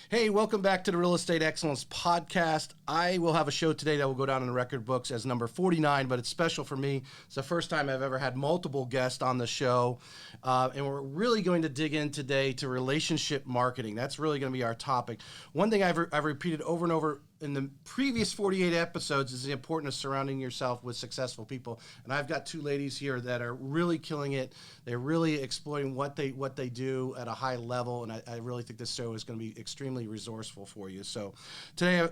Hey, welcome back to the Real Estate Excellence Podcast. I will have a show today that will go down in the record books as number 49, but it's special for me. It's the first time I've ever had multiple guests on the show, and we're really going to dig in today to relationship marketing. That's really going to be our topic. One thing I've repeated over and over in the previous 48 episodes is the importance of surrounding yourself with successful people. And I've got two ladies here that are really killing it. They're really exploiting what they do at a high level, and I really think this show is going to be extremely resourceful for you. So today,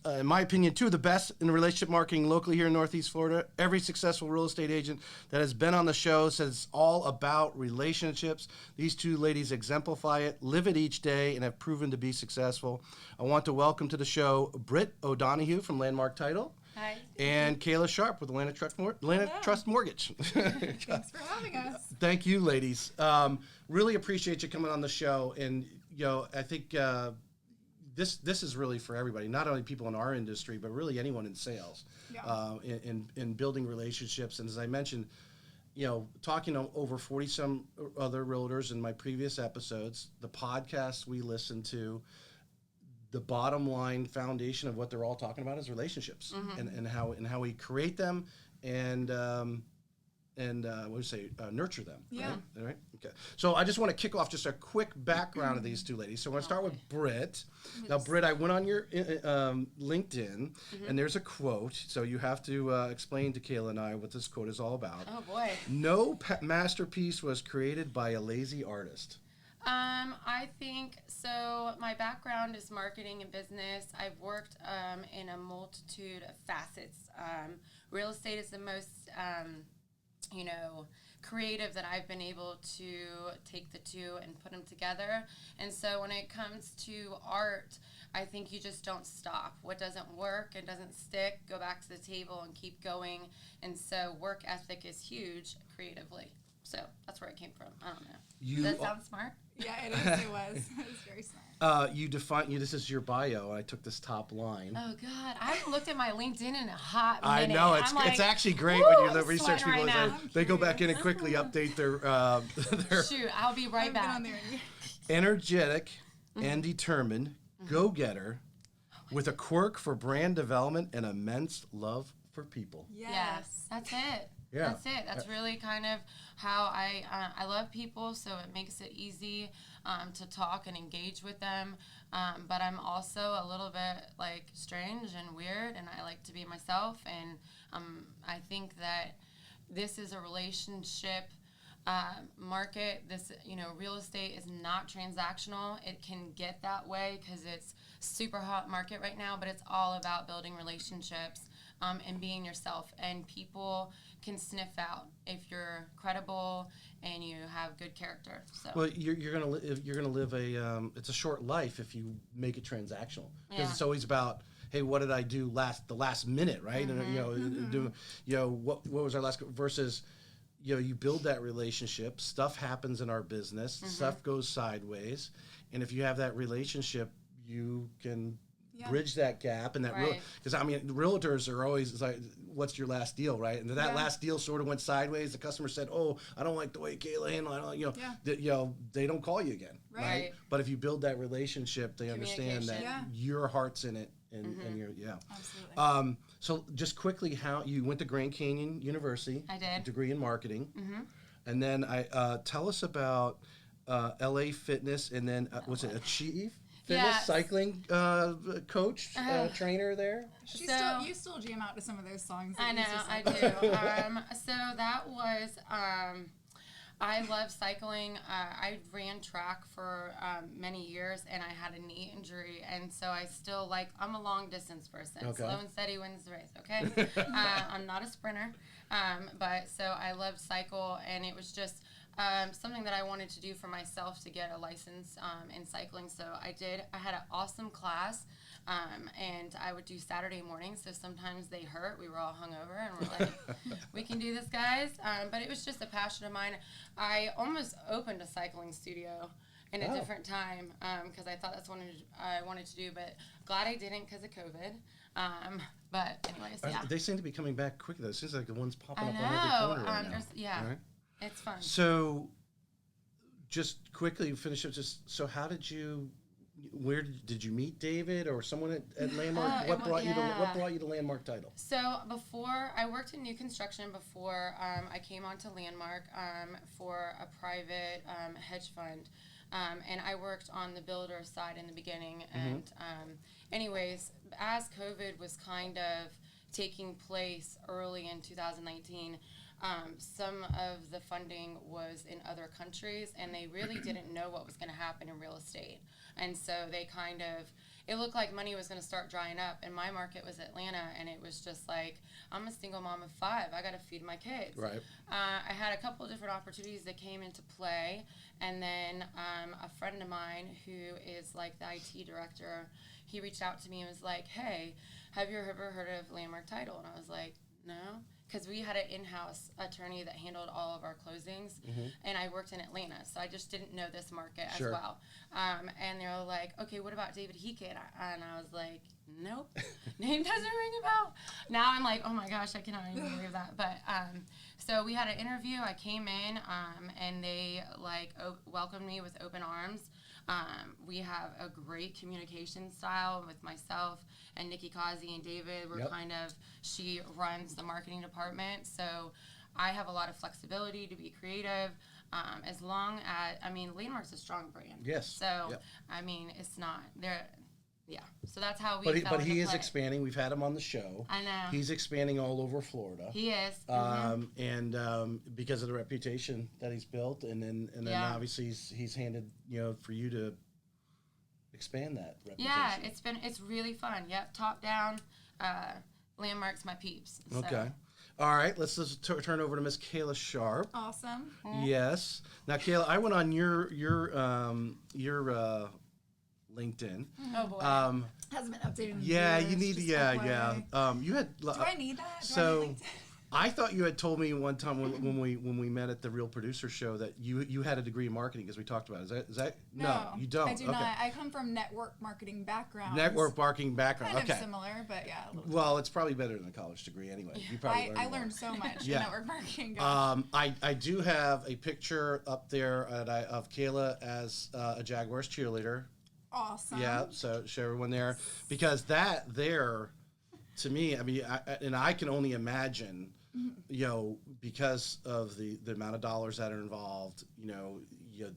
in my opinion, two of the best in relationship marketing locally here in Northeast Florida. Every successful real estate agent that has been on the show says it's all about relationships. These two ladies exemplify it, live it each day, and have proven to be successful. I want to welcome to the show Brit O'Donoghue from Lanemark Title. Hi. And Kayla Sharp with Atlantic Trust Mortgage. Thanks for having us. Thank you, ladies. Really appreciate you coming on the show. And, I think this is really for everybody, not only people in our industry, but really anyone in sales, in building relationships. And as I mentioned, talking to over 40 some other realtors in my previous episodes, the podcasts we listen to, the bottom line foundation of what they're all talking about is relationships, and how we create them and what do you say, nurture them. Yeah. Right? Okay. So I just want to kick off just a quick background of these two ladies. So I'm going to start with Brit. Now, Brit, I went on your LinkedIn, and there's a quote. So you have to explain to Kayla and I what this quote is all about. Oh, boy. No masterpiece was created by a lazy artist. I think, so my background is marketing and business. I've worked in a multitude of facets. Real estate is the most, creative that I've been able to take the two and put them together. And so when it comes to art, I think you just don't stop. What doesn't work and doesn't stick, go back to the table and keep going. And so work ethic is huge creatively. So that's where it came from. I don't know. Does that sound smart? Yeah, it is. It was very smart. This is your bio. I took this top line. Oh, God. I haven't looked at my LinkedIn in a hot minute. I know. It's actually great when you research people. Right they go back in and quickly update their Shoot, I'll be right back. Energetic and determined, go-getter, with a quirk for brand development and immense love for people. Yes. That's it. Yeah. That's it. That's really kind of how I love people, so it makes it easy to talk and engage with them. But I'm also a little bit strange and weird, and I like to be myself. And I think that this is a relationship market. This, real estate is not transactional. It can get that way because it's super hot market right now, but it's all about building relationships and being yourself. And people can sniff out if you're credible and you have good character. So well, you're gonna live it's a short life if you make it transactional, because it's always about, hey, what did I do the last minute, right? And what was our last versus you build that relationship, stuff happens in our business, stuff goes sideways, and if you have that relationship, you can bridge that gap. And that because realtors are always like, what's your last deal, right? And that last deal sort of went sideways. The customer said, oh, I don't like the way Kayla handled it. They don't call you again, right? But if you build that relationship, they understand that your heart's in it, and you're Absolutely. So just quickly, how you went to Grand Canyon University. I did. Degree in marketing. And then tell us about LA Fitness, and then was it Achieve Fitness, cycling coach, trainer there? You still jam out to some of those songs. I know, I do. So that was, I love cycling. I ran track for many years, and I had a knee injury, and so I still I'm a long distance person. Okay. Slow and steady wins the race, okay? I'm not a sprinter, but so I loved cycle, and it was just something that I wanted to do for myself to get a license in cycling. So I had an awesome class, and I would do Saturday mornings. So sometimes they hurt. We were all hungover, and we're like, we can do this, guys. But it was just a passion of mine. I almost opened a cycling studio in a different time because I thought that's what I wanted to do, but glad I didn't because of COVID. But anyways, They seem to be coming back quickly, though. It seems like the one's popping up on every corner right now. Right? It's fun. So, just quickly finish up. So how did you, where did you meet David or someone at Lanemark? What brought you to Lanemark Title? So before I worked in new construction before I came onto Lanemark for a private hedge fund. And I worked on the builder side in the beginning. And anyways, as COVID was kind of taking place early in 2019, some of the funding was in other countries, and they really didn't know what was going to happen in real estate. And so they it looked like money was going to start drying up, and my market was Atlanta, and it was just like, I'm a single mom of 5. I got to feed my kids. Right. I had a couple of different opportunities that came into play, and then a friend of mine who is like the IT director, he reached out to me and was like, hey, have you ever heard of Lanemark Title? And I was like, no. Because we had an in-house attorney that handled all of our closings, and I worked in Atlanta, so I just didn't know this market as well. And they were like, okay, what about David Heeke? And I was like, nope, name doesn't ring a bell. Now I'm like, oh my gosh, I cannot even believe that. But so we had an interview. I came in, and they welcomed me with open arms. We have a great communication style with myself and Nikki Kazi and David. We're she runs the marketing department. So I have a lot of flexibility to be creative. As long as, Lanemark's a strong brand. Yes. So, it's not there. Yeah. So that's how we. But he is expanding. We've had him on the show. I know. He's expanding all over Florida. He is. And because of the reputation that he's built, and then obviously he's handed for you to expand that reputation. Yeah, it's really fun. Yep, top down. Landmark's my peeps. So. Okay. All right, let's turn over to Miss Kayla Sharp. Awesome. Yes. Now, Kayla, I went on your LinkedIn. Oh boy. Hasn't been updated. Yeah, you need to. Yeah. You had. Do I need that? So, I thought you had told me one time when we met at the Real Producer Show that you had a degree in marketing, because we talked about it. Is that no? You don't. I do not. I come from network marketing background. Network marketing background. Kind of similar, but yeah. Well, it's probably better than a college degree anyway. Yeah. You probably I learned so much in network marketing. I do have a picture up there of Kayla as a Jaguars cheerleader. Awesome. Yeah, so show everyone there, because that there, to me, I can only imagine, because of the amount of dollars that are involved,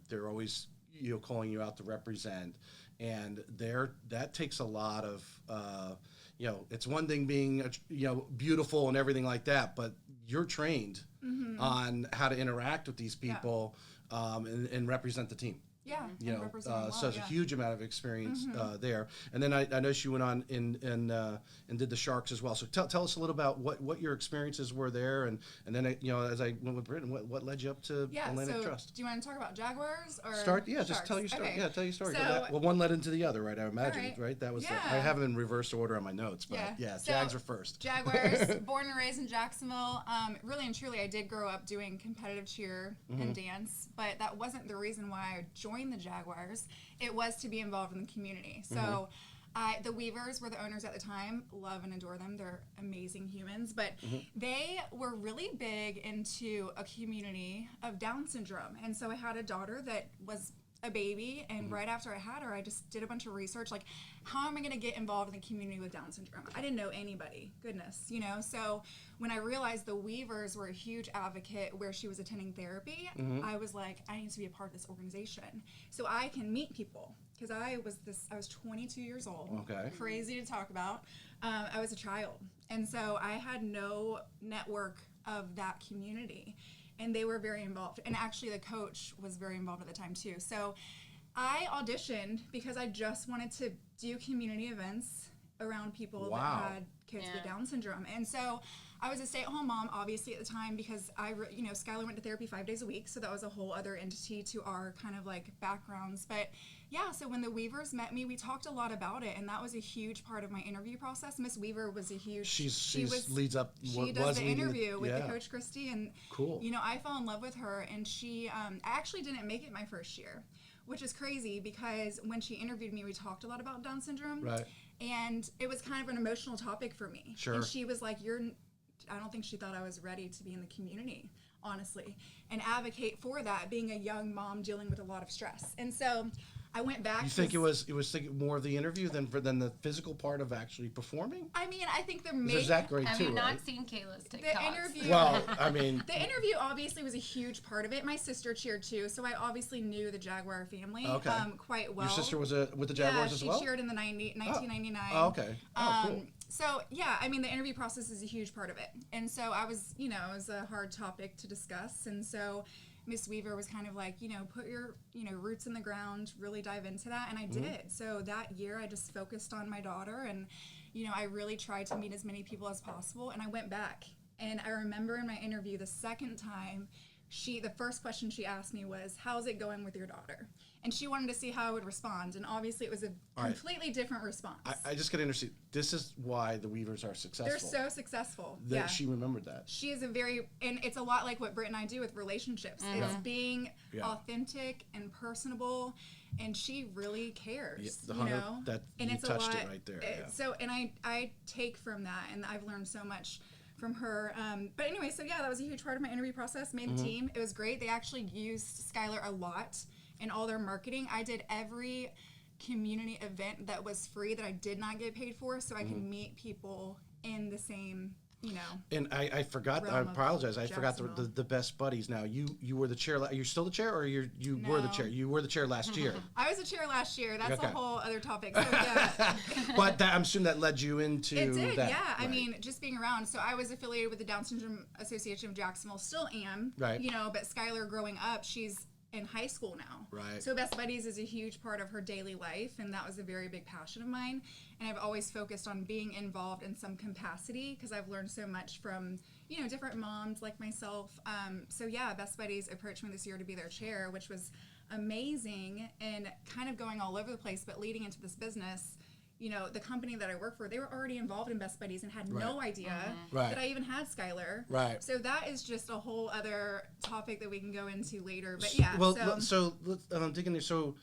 they're always calling you out to represent, and that takes a lot of, it's one thing being beautiful and everything like that, but you're trained on how to interact with these people and represent the team. Yeah, so it's a huge amount of experience there. And then I know she went on and did the Sharks as well. So tell us a little about what your experiences were there, and then as I went with Britain, what led you up to Atlantic Trust? Do you want to talk about Jaguars or start? Yeah, Sharks? Just tell your story. Okay. Yeah, tell your story. So, one led into the other, right? I imagine, right? That was. I have them in reverse order on my notes, but so, Jags are first. Jaguars, born and raised in Jacksonville. Really and truly, I did grow up doing competitive cheer and dance, but that wasn't the reason why I joined the Jaguars. It was to be involved in the community. So the Weavers were the owners at the time. Love and adore them. They're amazing humans. But they were really big into a community of Down syndrome. And so I had a daughter that was a baby, and right after I had her, I just did a bunch of research, like, how am I going to get involved in the community with Down syndrome? I didn't know anybody, goodness, so when I realized the Weavers were a huge advocate where she was attending therapy, I was like, I need to be a part of this organization so I can meet people, because I was 22 years old. Okay. Crazy to talk about. I was a child, and so I had no network of that community. And they were very involved. And actually, the coach was very involved at the time, too. So I auditioned because I just wanted to do community events around people that had kids with Down syndrome. And so I was a stay-at-home mom, obviously, at the time, because Skylar went to therapy 5 days a week. So that was a whole other entity to our kind of like backgrounds. But yeah, so when the Weavers met me, we talked a lot about it. And that was a huge part of my interview process. Miss Weaver was a huge... She does the interview with the coach, Christy. And, cool. I fell in love with her. And she... I actually didn't make it my first year, which is crazy because when she interviewed me, we talked a lot about Down syndrome. Right. And it was kind of an emotional topic for me. Sure. And she was like, I don't think she thought I was ready to be in the community, honestly, and advocate for that, being a young mom dealing with a lot of stress. And so I went back. You think it was more of the interview than the physical part of actually performing? I mean, I think There's that great Have too, you not right? seen Kayla's TikToks? The interview. Well, I mean, The interview obviously was a huge part of it. My sister cheered too, so I obviously knew the Jaguar family quite well. your sister was with the Jaguars as well? Yeah, she cheered in the 1999. Oh, okay. Oh, cool. So yeah, I mean, the interview process is a huge part of it, and so I was, it was a hard topic to discuss, and so Miss Weaver was kind of like, put your, roots in the ground, really dive into that, and I did. So that year, I just focused on my daughter, and I really tried to meet as many people as possible, and I went back, and I remember in my interview the second time, the first question she asked me was, how's it going with your daughter? And she wanted to see how I would respond. And obviously it was a completely different response. I just got to understand, this is why the Weavers are successful. They're so successful. She remembered that. She is and it's a lot like what Brit and I do with relationships. Mm-hmm. It's being authentic and personable. And she really cares, That and you it's touched a lot, it right there. So, and I take from that, and I've learned so much from her. But anyway, so yeah, that was a huge part of my interview process. Made the team. It was great. They actually used Skylar a lot in all their marketing. I did every community event that was free that I did not get paid for, so I can meet people in the same, And I forgot. I apologize. I forgot the best buddies. Now you were the chair. You're still the chair, or you were the chair? You were the chair last year. I was the chair last year. That's a whole other topic. So, yeah. But I'm assuming that led you into it did. that. Yeah, right. I mean, just being around. So I was affiliated with the Down Syndrome Association of Jacksonville. Still am. Right. But Skylar, growing up, she's in high school now. Right. So Best Buddies is a huge part of her daily life, and that was a very big passion of mine. And I've always focused on being involved in some capacity because I've learned so much from, different moms like myself. So yeah, Best Buddies approached me this year to be their chair, which was amazing and kind of going all over the place. But leading into this business, the company that I work for, they were already involved in Best Buddies and had no idea that I even had Skylar. Right. So that is just a whole other topic that we can go into later. But yeah. Well, so let's dig in there. So,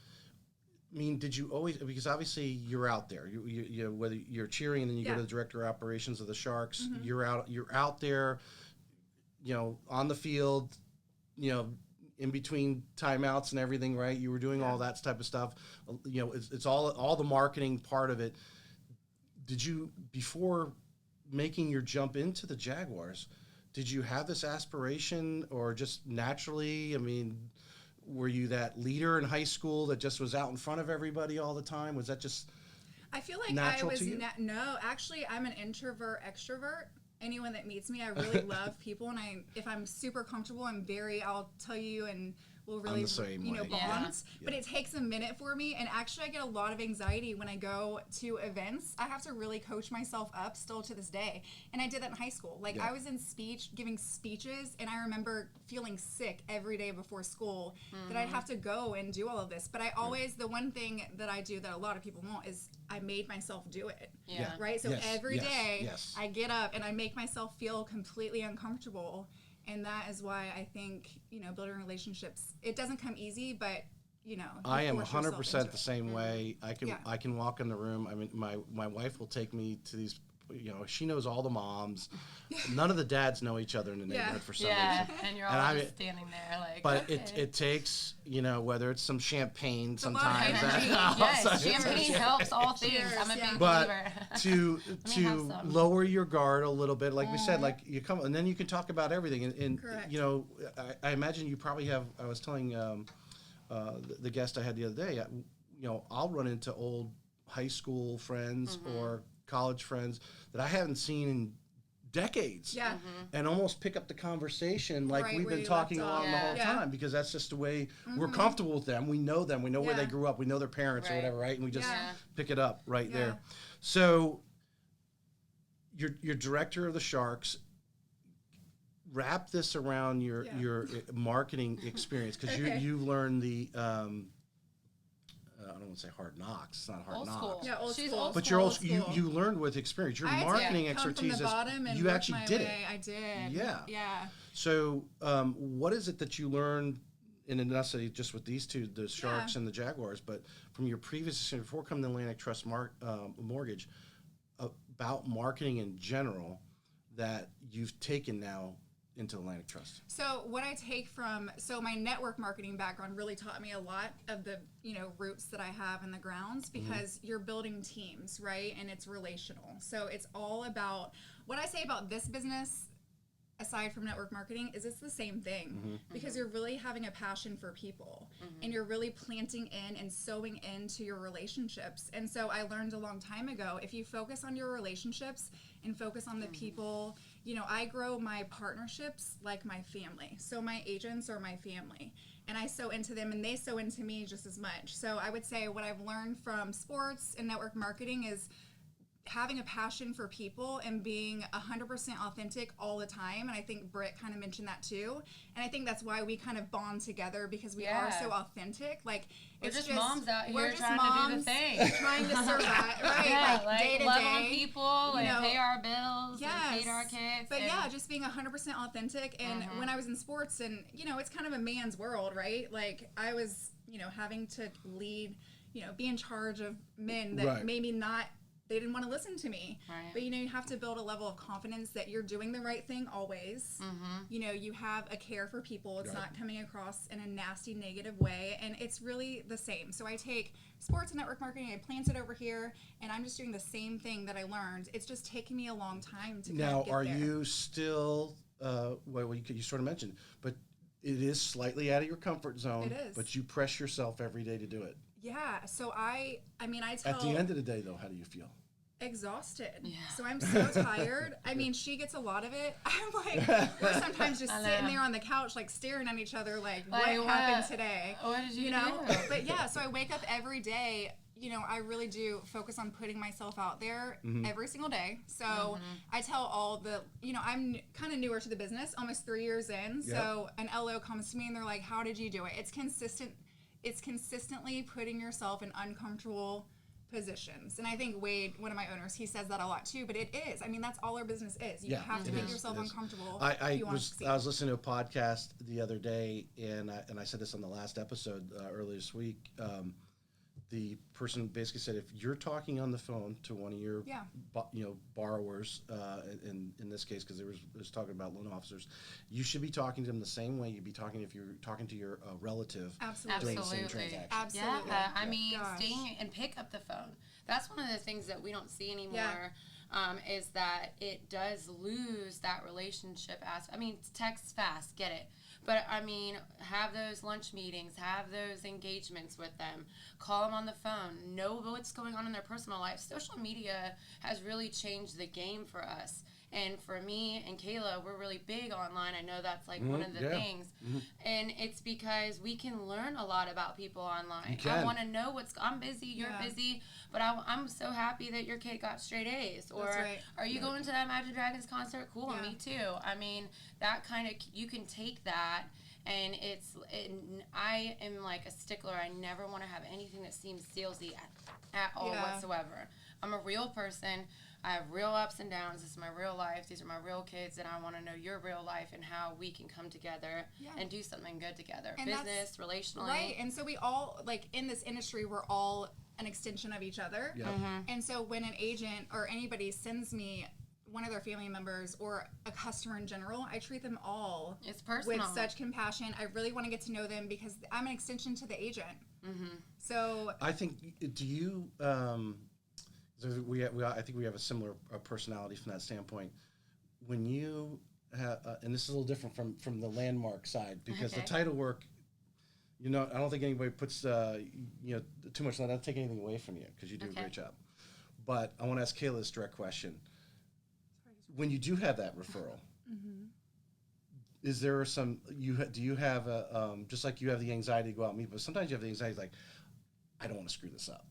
I mean, did you always? Because obviously you're out there. You whether you're cheering and then you go to the director of operations of the Sharks. Mm-hmm. You're out there. On the field. In between timeouts and everything, right? You were doing all that type of stuff. It's all the marketing part of it. Did you, before making your jump into the Jaguars, did you have this aspiration or just naturally? I mean, were you that leader in high school that just was out in front of everybody all the time? Was that just I feel like natural I was to you? No, actually, I'm an introvert extrovert. Anyone that meets me, I really love people, and if I'm super comfortable, I'll tell you, and we'll really, bond. Yeah. But it takes a minute for me, and actually I get a lot of anxiety when I go to events. I have to really coach myself up still to this day, and I did that in high school. I was in giving speeches, and I remember feeling sick every day before school that I'd have to go and do all of this. But I always, the one thing that I do that a lot of people won't is I made myself do it. Yeah. Right? So every day I get up and I make myself feel completely uncomfortable. And that is why I think, building relationships, it doesn't come easy, but, I am 100% the same way. I can walk in the room. I mean, my wife will take me to these, she knows all the moms. None of the dads know each other in the neighborhood for some reason. And you're all just standing there like, but it takes, whether it's some champagne sometimes. Champagne helps all things. I'm a big believer. to lower your guard a little bit, like we said, like you come and then you can talk about everything. And I imagine you probably have. I was telling the guest I had the other day. I'll run into old high school friends or college friends that I haven't seen in decades, and almost pick up the conversation like we've been talking along the whole time, because that's just the way we're comfortable with them. We know them. We know where they grew up. We know their parents or whatever, right? And we just pick it up right there. So you're director of the Sharks. Wrap this around your marketing experience, because you learned the I don't want to say hard knocks. It's not hard old knocks. School. Yeah, old She's school. old But school. you're also you learned with experience. Your marketing expertise from the bottom and you actually did it. I did. Yeah. So what is it that you learned, and not necessarily just with these two, the Sharks and the Jaguars, but from your previous experience before coming to Atlantic Trust Mortgage, about marketing in general, that you've taken now into Atlantic Trust? So what I take from, my network marketing background really taught me a lot of the, roots that I have in the grounds, because you're building teams, right? And it's relational. So it's all about, what I say about this business, aside from network marketing, is it's the same thing, because you're really having a passion for people, and you're really planting in and sowing into your relationships. And so I learned a long time ago, if you focus on your relationships and focus on the people, I grow my partnerships like my family. So my agents are my family, and I sow into them, and they sow into me just as much. So I would say what I've learned from sports and network marketing is having a passion for people and being 100% authentic all the time. And I think Brit kind of mentioned that too. And I think that's why we kind of bond together, because we are so authentic. Like, we're just moms out here trying to do the thing. Trying to survive, right? Yeah, like day to love day. on people and pay our bills and feed our kids. But just being 100% authentic. And when I was in sports, and, it's kind of a man's world, right? Like, I was, having to lead, be in charge of men that maybe not, they didn't want to listen to me. Right. But, you have to build a level of confidence that you're doing the right thing always. You have a care for people. It's not coming across in a nasty, negative way. And it's really the same. So I take sports and network marketing, I plant it over here, and I'm just doing the same thing that I learned. It's just taking me a long time to now, get are there. you still, you sort of mentioned, but it is slightly out of your comfort zone. It is. But you press yourself every day to do it. Yeah. So I tell... At the end of the day, though, how do you feel? Exhausted. Yeah. So I'm so tired. I mean, she gets a lot of it. I'm like, we're sometimes just sitting there on the couch, like staring at each other, like what happened today? What did you do? But yeah, so I wake up every day. I really do focus on putting myself out there every single day. So I tell all the, I'm kind of newer to the business, almost 3 years in. Yep. So an LO comes to me and they're like, how did you do it? It's consistent. It's consistently putting yourself in uncomfortable positions. And I think Wade, one of my owners, he says that a lot too, but it is. I mean, that's all our business is. You have to make yourself uncomfortable. I was listening to a podcast the other day, and I said this on the last episode earlier this week. The person basically said, if you're talking on the phone to one of your borrowers, in this case, because it was talking about loan officers, you should be talking to them the same way you'd be talking if you're talking to your relative doing the same transaction. Absolutely. Yeah, I mean, staying and pick up the phone. That's one of the things that we don't see anymore. Is that it does lose that relationship aspect. I mean, text fast, get it. But, I mean, have those lunch meetings, have those engagements with them, call them on the phone, know what's going on in their personal life. Social media has really changed the game for us. And for me and Kayla, we're really big online. I know that's like one of the things. And it's because we can learn a lot about people online. I want to know I'm busy, you're busy, but I'm so happy that your kid got straight A's. Or are you going to that Imagine Dragons concert? Cool, me too. I mean, that kind of, you can take that. And I am like a stickler. I never want to have anything that seems salesy at all whatsoever. I'm a real person. I have real ups and downs. This is my real life. These are my real kids, and I want to know your real life and how we can come together and do something good together. And business, relationally. Right, and so we all, like, in this industry, we're all an extension of each other. Yep. And so when an agent or anybody sends me one of their family members or a customer in general, I treat them all with such compassion. I really want to get to know them because I'm an extension to the agent. So I think, do you... I think we have a similar personality from that standpoint. When you have, and this is a little different from the Lanemark side, because the title work, I don't think anybody puts too much. I don't take anything away from you because you do a great job. But I want to ask Kayla this direct question: when you do have that referral, is there some do you have a just like you have the anxiety to go out and meet, but sometimes you have the anxiety like, I don't want to screw this up.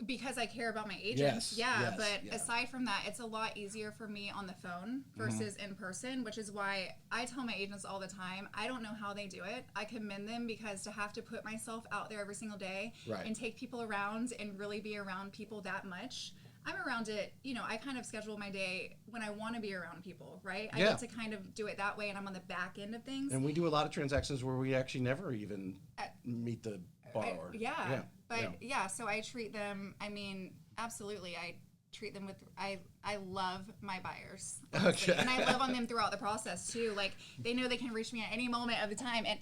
Because I care about my agents. But aside from that, it's a lot easier for me on the phone versus in person, which is why I tell my agents all the time, I don't know how they do it. I commend them because to have to put myself out there every single day and take people around and really be around people that much. I'm around it, I kind of schedule my day when I want to be around people, right? I get to kind of do it that way, and I'm on the back end of things. And we do a lot of transactions where we actually never even meet the borrower. So I treat them, I mean, absolutely. treat them with I love my buyers, honestly. Okay. And I love on them throughout the process too. Like they know they can reach me at any moment of the time, and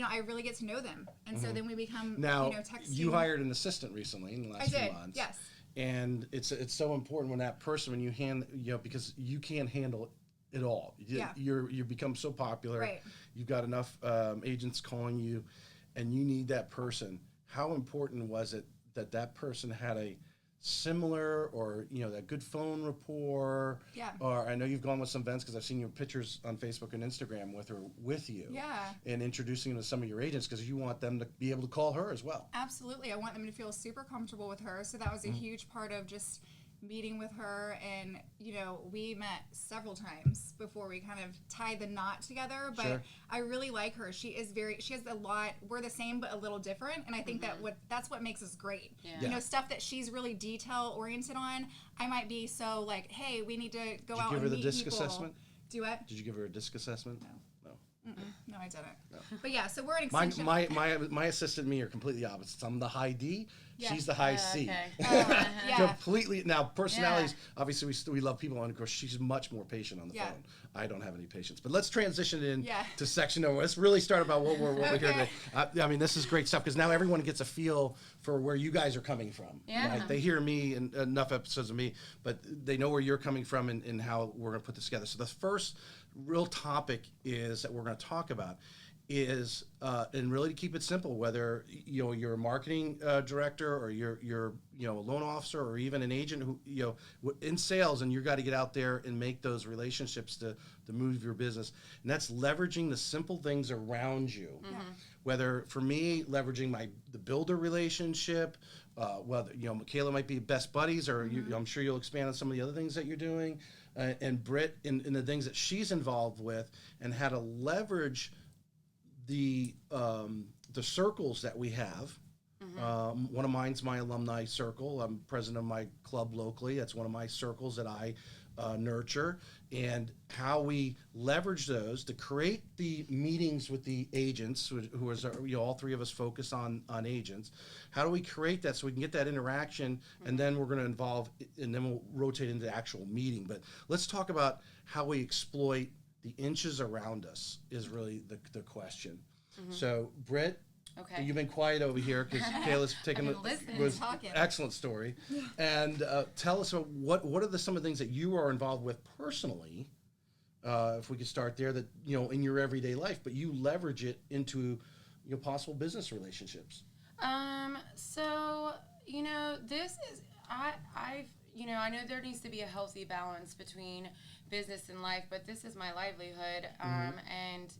I really get to know them, and so then we become Now, texting. you hired an assistant recently in the last few months. Yes. And it's so important when that person, when you because you can't handle it all. You become so popular. Right. You've got enough agents calling you, and you need that person. How important was it that person had a similar or that good phone rapport? Yeah. Or I know you've gone with some events because I've seen your pictures on Facebook and Instagram with you. Yeah. And introducing them to some of your agents because you want them to be able to call her as well. Absolutely. I want them to feel super comfortable with her. So that was a huge part of just meeting with her, and we met several times before we kind of tied the knot together, but Sure. I really like her. She has a lot, we're the same but a little different, and I think that's what makes us great. Yeah. Stuff that she's really detail oriented on, I might be so like, hey, we need to go out and meet people. Did you give her the disc assessment? Do what? Did you give her a disc assessment? No, I didn't. No. But yeah, so we're an My extension. my assistant and me are completely opposites. I'm the high D. Yeah. She's the high C. Okay. Yeah. Completely. Now, personalities, obviously, we love people, and of course, she's much more patient on the Yeah. phone. I don't have any patience. But let's transition in Yeah. to section number. Let's really start about what we're here Okay. today. I mean, this is great stuff because now everyone gets a feel for where you guys are coming from. Yeah. Right? They hear me and enough episodes of me, but they know where you're coming from and how we're going to put this together. So the first real topic is that we're going to talk about is and really to keep it simple, whether you're a marketing director or you're a loan officer or even an agent who in sales, and you got to get out there and make those relationships to move your business, and that's leveraging the simple things around you. Whether for me, leveraging the builder relationship, whether Kayla might be best buddies, or I'm sure you'll expand on some of the other things that you're doing, and Brit in the things that she's involved with, and how to leverage the circles that we have. One of mine's my alumni circle. I'm president of my club locally. That's one of my circles that I nurture, and how we leverage those to create the meetings with the agents, who is all three of us focus on agents. How do we create that so we can get that interaction, and then we're going to involve, and then we'll rotate into the actual meeting. But let's talk about how we exploit the inches around us is really the question. So, Britt, Okay. you've been quiet over here because Kayla's taking was talking. excellent story. And tell us what are some of the things that you are involved with personally, if we could start there, that in your everyday life, but you leverage it into possible business relationships. So this is I know there needs to be a healthy balance between business and life, but this is my livelihood. And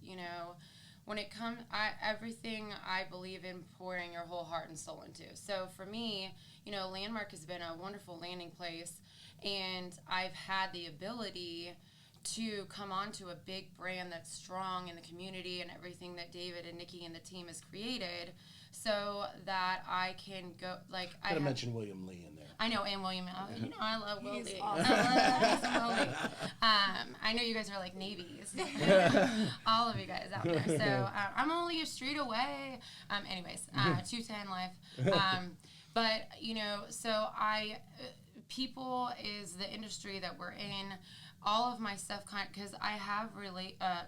when it comes, everything I believe in pouring your whole heart and soul into. So for me, Lanemark has been a wonderful landing place, and I've had the ability to come onto a big brand that's strong in the community and everything that David and Nikki and the team has created, so that I can go, Gotta mention William Lee in there. I know, and William. I love Will He's Lee. awesome. I love Will Lee. I know you guys are like navies. All of you guys out there. So I'm only a street away. Anyways, 210 life. But so people is the industry that we're in. All of my stuff, because I have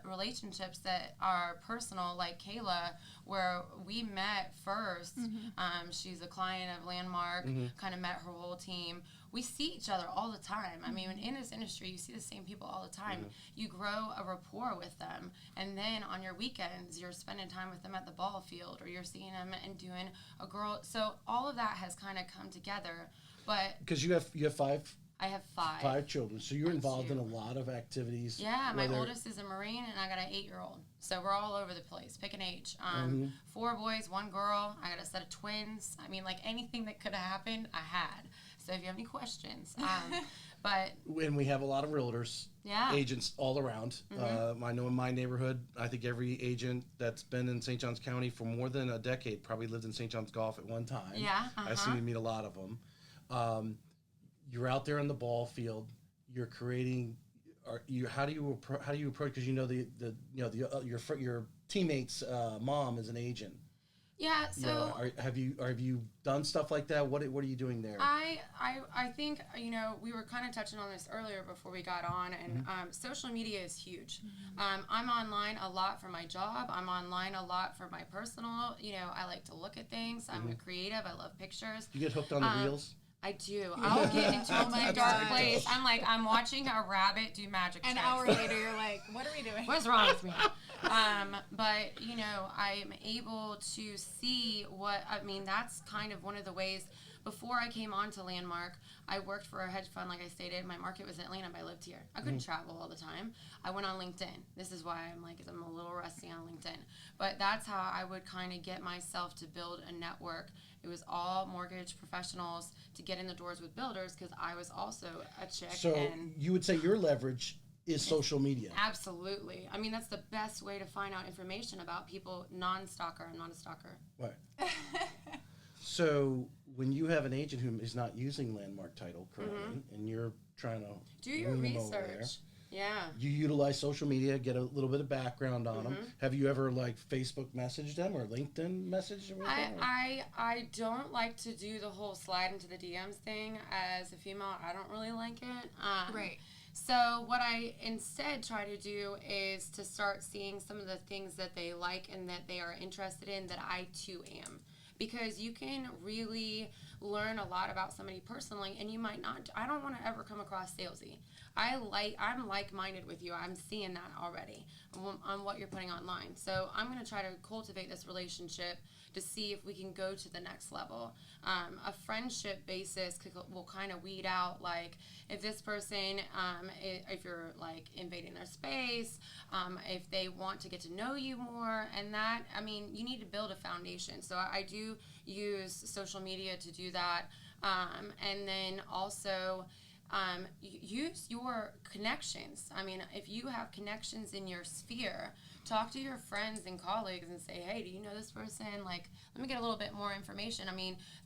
relationships that are personal, like Kayla, where we met first. She's a client of Lanemark, kind of met her whole team. We see each other all the time. I mean, in this industry, you see the same people all the time. You grow a rapport with them, and then on your weekends, you're spending time with them at the ball field, or you're seeing them and doing a girl. So all of that has kind of come together. But because you have five. I have five. 5 children, so you're involved in two. a lot of activities. Yeah, my oldest is a Marine, and I got an 8-year-old. So we're all over the place. Pick an age. 4 boys, 1 girl. I got a set of twins. I mean, anything that could have happened, I had. So if you have any questions, and we have a lot of realtors, agents all around. I know in my neighborhood, I think every agent that's been in St. Johns County for more than a decade probably lived in St. Johns Golf at one time. Yeah, I assume you meet a lot of them. You're out there in the ball field. You're creating. How do you approach? Because your teammate's mom is an agent. Yeah. So have you done stuff like that? What are you doing there? I think, we were kind of touching on this earlier before we got on, and social media is huge. I'm online a lot for my job. I'm online a lot for my personal. I like to look at things. I'm a creative. I love pictures. You get hooked on the reels? I do. I'll get into a dark place. I'm watching a rabbit do magic tricks. An hour later, you're like, what are we doing? What's wrong with me? But, I'm able to see that's kind of one of the ways. Before I came on to Landmark, I worked for a hedge fund, like I stated. My market was Atlanta, but I lived here. I couldn't travel all the time. I went on LinkedIn. This is why I'm a little rusty on LinkedIn. But that's how I would kind of get myself to build a network. It was all mortgage professionals to get in the doors with builders, because I was also a chick. So you would say your leverage is social media? Absolutely. That's the best way to find out information about people, non-stalker. I'm not a stalker. Right. So when you have an agent who is not using Lanemark Title currently, and you're trying to do your research. Yeah. You utilize social media, get a little bit of background on them. Have you ever Facebook messaged them or LinkedIn messaged them? I don't like to do the whole slide into the DMs thing. As a female, I don't really like it. Right. So what I instead try to do is to start seeing some of the things that they like and that they are interested in that I too am. Because you can really learn a lot about somebody personally, and you might not. I don't want to ever come across salesy. I'm like-minded with you. I'm seeing that already on what you're putting online. So I'm going to try to cultivate this relationship to see if we can go to the next level. A friendship basis will kind of weed out, if this person, if you're invading their space, if they want to get to know you more, and that, you need to build a foundation. So I do use social media to do that. And then also, use your connections. If you have connections in your sphere, talk to your friends and colleagues and say, hey, do you know this person? Let me get a little bit more information.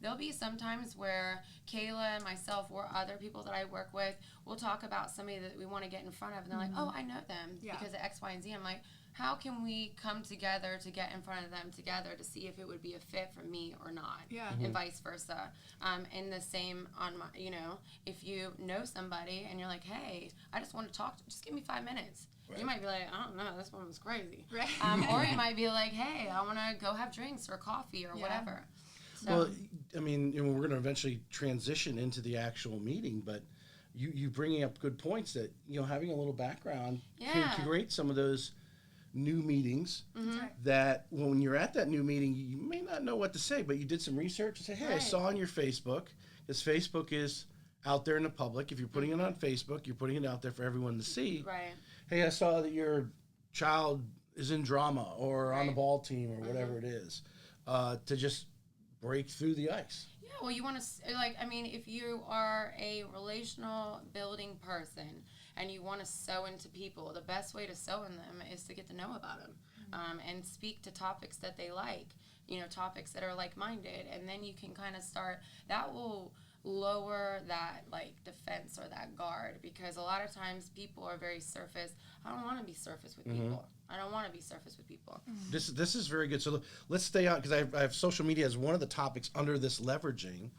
There'll be some times where Kayla and myself or other people that I work with will talk about somebody that we want to get in front of, and they're like, oh, I know them because of X, Y, and Z. I'm like, how can we come together to get in front of them together to see if it would be a fit for me or not? Yeah. And vice versa. And the same on my, if you know somebody and you're like, hey, I just want to talk, just give me 5 minutes. Right. You might be like, I don't know, this one was crazy. Right. Or you might be like, hey, I want to go have drinks or coffee or whatever. So, well, we're going to eventually transition into the actual meeting, but you bringing up good points that, having a little background can create some of those new meetings that when you're at that new meeting, you may not know what to say, but you did some research and say, hey, I saw on your Facebook, because Facebook is out there in the public. If you're putting it on Facebook, you're putting it out there for everyone to see. Right. Hey, I saw that your child is in drama or on the ball team or whatever it is, to just break through the ice. Yeah, well, you want to, if you are a relational building person and you want to sew into people, the best way to sew in them is to get to know about them and speak to topics that they like, topics that are like-minded, and then you can kind of start, that will lower that defense or that guard, because a lot of times people are very surface. I don't want to be surface with people. I don't want to be surface with people. This is very good. So let's stay on, because I have social media as one of the topics under this leveraging.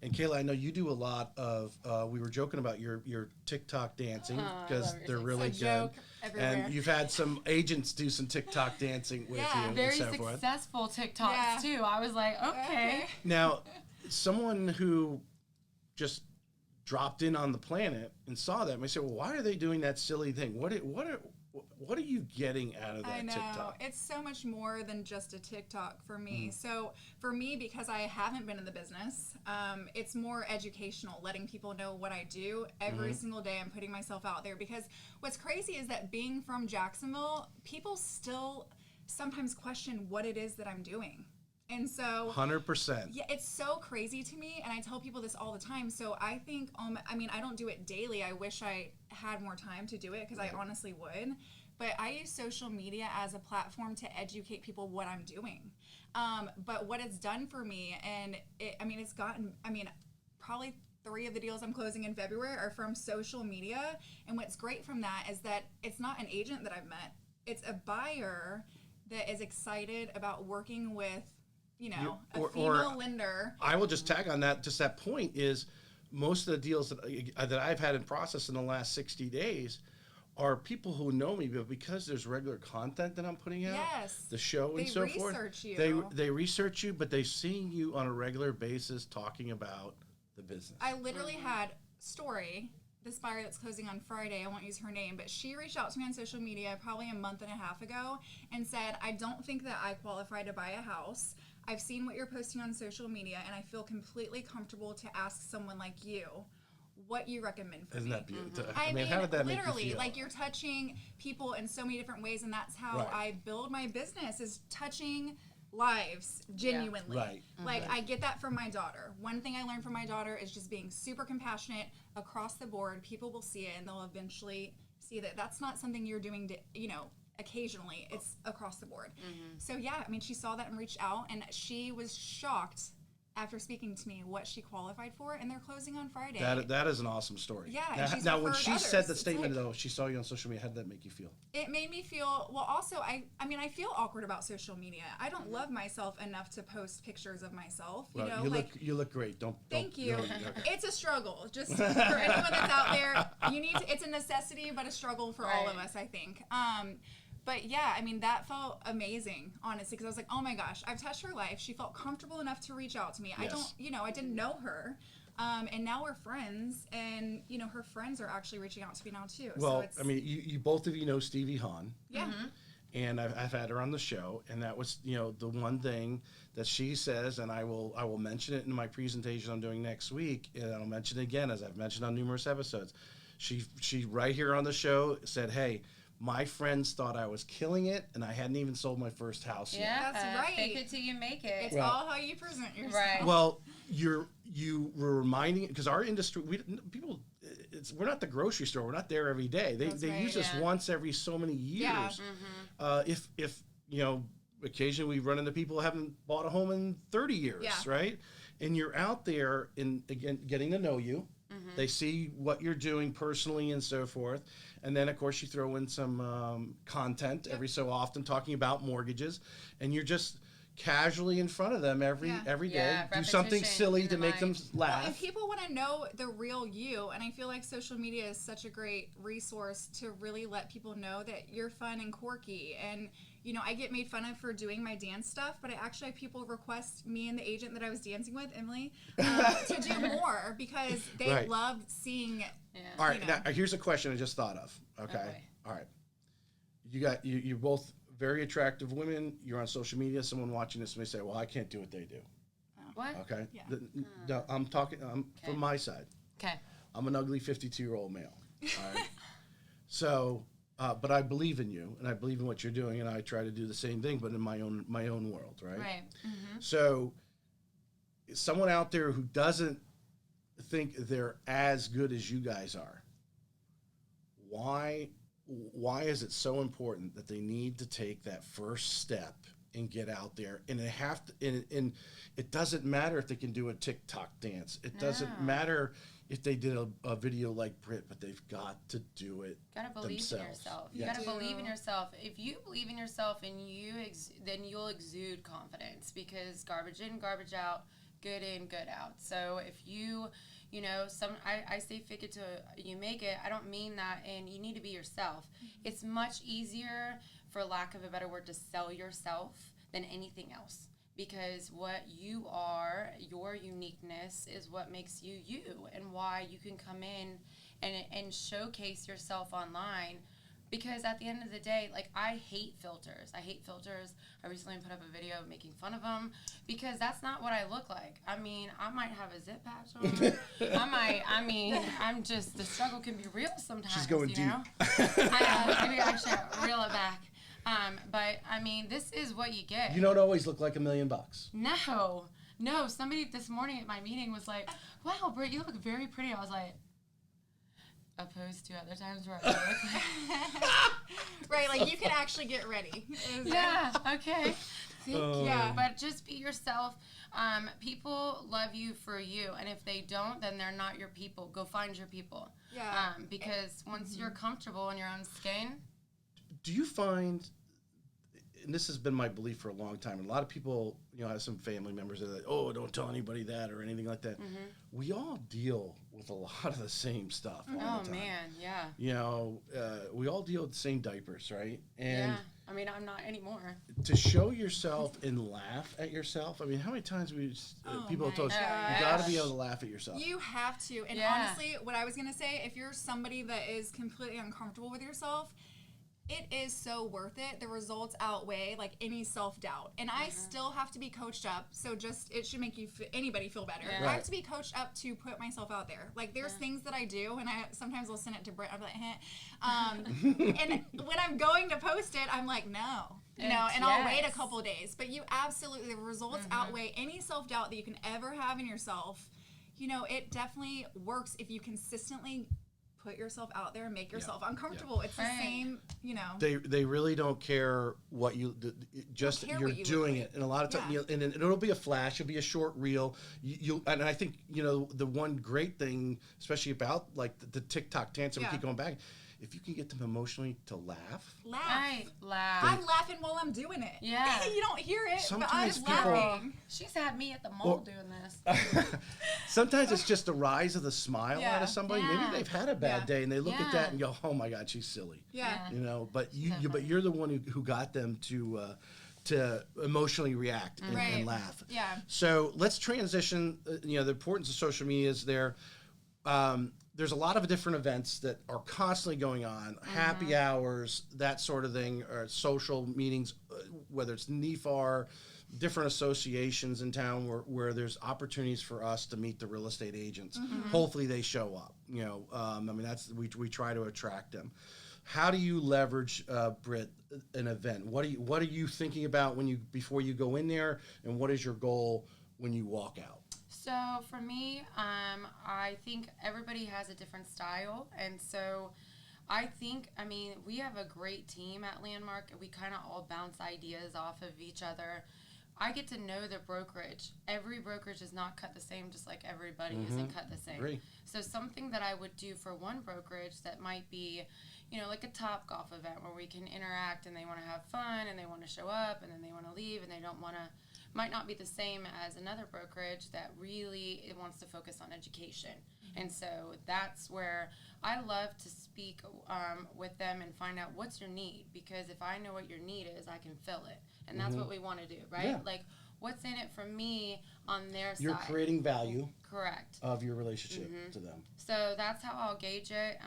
And Kayla, I know you do a lot of, we were joking about your TikTok dancing, because they're really good. Joke everywhere. And you've had some agents do some TikTok dancing with you. Very and so forth. successful TikToks too. I was like, okay. Now, someone who just dropped in on the planet and saw that, and I said, well, why are they doing that silly thing? What are you getting out of that I know. TikTok? It's so much more than just a TikTok for me. So for me, because I haven't been in the business, it's more educational, letting people know what I do. Every single day I'm putting myself out there, because what's crazy is that being from Jacksonville, people still sometimes question what it is that I'm doing. And so 100%. Yeah, it's so crazy to me, and I tell people this all the time. So I think, I don't do it daily. I wish I had more time to do it, because I honestly would. But I use social media as a platform to educate people what I'm doing. But what it's done for me, and it's gotten, probably 3 of the deals I'm closing in February are from social media. And what's great from that is that it's not an agent that I've met. It's a buyer that is excited about working with a female lender. I will just tag on that. Just that point is most of the deals that I've had in process in the last 60 days are people who know me, but because there's regular content that I'm putting out, the show and so forth, they research you, but they're seeing you on a regular basis talking about the business. I literally had Story, this buyer that's closing on Friday, I won't use her name, but she reached out to me on social media probably a month and a half ago and said, I don't think that I qualify to buy a house. I've seen what you're posting on social media, and I feel completely comfortable to ask someone like you what you recommend for me. Isn't that beautiful? I mean, how did that make you literally, feel? like, you're touching people in so many different ways, and that's how I build my business, is touching lives genuinely. Like, I get that from my daughter. One thing I learned from my daughter is just being super compassionate across the board. People will see it, and they'll eventually see that that's not something you're doing to, occasionally. It's across the board. So yeah, I mean, she saw that and reached out, and she was shocked after speaking to me what she qualified for, and they're closing on Friday. That is an awesome story. Yeah. Now when she said the statement, though, she saw you on social media, how did that make you feel? It made me feel, well, also, I mean, I feel awkward about social media. I don't love myself enough to post pictures of myself. You look great. Thank you. It's a struggle. Just for anyone that's out there, it's a necessity, but a struggle for all of us, I think. But yeah, I mean, that felt amazing, honestly, because I was like, oh my gosh, I've touched her life. She felt comfortable enough to reach out to me. Yes. I didn't know her. And now we're friends, and, her friends are actually reaching out to me now too. Well, I mean, you both of you know Stevie Hahn. Yeah. And I've had her on the show, and that was, the one thing that she says, and I will mention it in my presentation I'm doing next week, and I'll mention it again, as I've mentioned on numerous episodes. She right here on the show said, hey, my friends thought I was killing it, and I hadn't even sold my first house yet. Yeah, that's right. Fake it till you make it. It's all how you present yourself. Right. Well, you were reminding, because our industry, we're not the grocery store. We're not there every day. They use us once every so many years. Yeah. If occasionally we run into people who haven't bought a home in 30 years, right? And you're out there and again getting to know you. They see what you're doing personally and so forth. And then, of course, you throw in some content every so often talking about mortgages. And you're just casually in front of them every day. Do something silly to make them laugh. Well, and people want to know the real you. And I feel like social media is such a great resource to really let people know that you're fun and quirky. And, I get made fun of for doing my dance stuff, but I actually have people request me and the agent that I was dancing with, Emily, to do more because they loved seeing it. Yeah. All right, now here's a question I just thought of. Okay. All right. You're both very attractive women. You're on social media. Someone watching this may say, well, I can't do what they do. What? Okay. Yeah. No, I'm talking from my side. Okay. I'm an ugly 52-year-old male. All right. So, but I believe in you, and I believe in what you're doing, and I try to do the same thing, but in my own world, right? Right. So, someone out there who doesn't think they're as good as you guys are, why is it so important that they need to take that first step and get out there? And they have to, and it doesn't matter if they can do a TikTok dance. It doesn't matter if they did a video like Brit, but they've got to do it. Gotta believe themselves. in yourself. You Yes. gotta believe in yourself. If you believe in yourself, and then you'll exude confidence, because garbage in, garbage out, good in, good out. So if I say fake it till you make it. I don't mean that, and you need to be yourself. It's much easier, for lack of a better word, to sell yourself than anything else. Because what you are, your uniqueness, is what makes you you, and why you can come in and showcase yourself online. Because at the end of the day, like, I hate filters. I recently put up a video making fun of them, because that's not what I look like. I mean, I might have a zip patch on. The struggle can be real sometimes. She's going deep. Maybe I should reel it back. But I mean, this is what you get. You don't always look like $1 million. No. Somebody this morning at my meeting was like, "Wow, Britt, you look very pretty." I was like, opposed to other times where I look right, like, you can actually get ready. Yeah. Okay. Yeah. But just be yourself. People love you for you, and if they don't, then they're not your people. Go find your people. Yeah. Because once you're comfortable in your own skin. Do you find, and this has been my belief for a long time, and a lot of people have some family members that are like, oh, don't tell anybody that or anything like that. We all deal with a lot of the same stuff all the time. Man, yeah. We all deal with the same diapers, right? And yeah. I mean, I'm not anymore. to show yourself and laugh at yourself. I mean, how many times people have told us, you got to be able to laugh at yourself. You have to. And honestly, what I was going to say, if you're somebody that is completely uncomfortable with yourself, it is so worth it. The results outweigh like any self-doubt. And I still have to be coached up. So it should make anybody feel better. Yeah. I have to be coached up to put myself out there. Like there's things that I do, and sometimes I'll send it to Brit. I'm like, and when I'm going to post it, I'm like, no. And I'll wait a couple of days. But the results outweigh any self-doubt that you can ever have in yourself. It definitely works if you consistently put yourself out there and make yourself uncomfortable. It's the same, They really don't care what you're doing it. And a lot of times, and it'll be a flash, it'll be a short reel. And I think, the one great thing, especially about like the TikTok dance, and we keep going back, if you can get them emotionally to laugh. Right, laugh. I'm laughing while I'm doing it. Yeah. You don't hear it, Sometimes but I'm laughing. She's had me at the mall doing this. Sometimes it's just the rise of the smile out of somebody. Maybe they've had a bad day and they look at that and go, oh my God, she's silly. Yeah. But you're the one who got them to emotionally react and laugh. Yeah. So let's transition. The importance of social media is there. There's a lot of different events that are constantly going on, happy hours, that sort of thing, or social meetings, whether it's NEFAR, different associations in town where there's opportunities for us to meet the real estate agents. Hopefully they show up. We try to attract them. How do you leverage, Brit, an event? What are you thinking about before you go in there, and what is your goal when you walk out? So for me, I think everybody has a different style. And so we have a great team at Lanemark. We kind of all bounce ideas off of each other. I get to know the brokerage. Every brokerage is not cut the same, just like everybody isn't cut the same. Agree. So something that I would do for one brokerage that might be, like a Top Golf event where we can interact and they want to have fun and they want to show up and then they want to leave and they don't want to, might not be the same as another brokerage that really wants to focus on education. And so that's where I love to speak with them and find out what's your need, because if I know what your need is, I can fill it. And that's what we want to do, right? Yeah. Like, what's in it for me on their side? You're creating value. Correct. Of your relationship to them. So that's how I'll gauge it.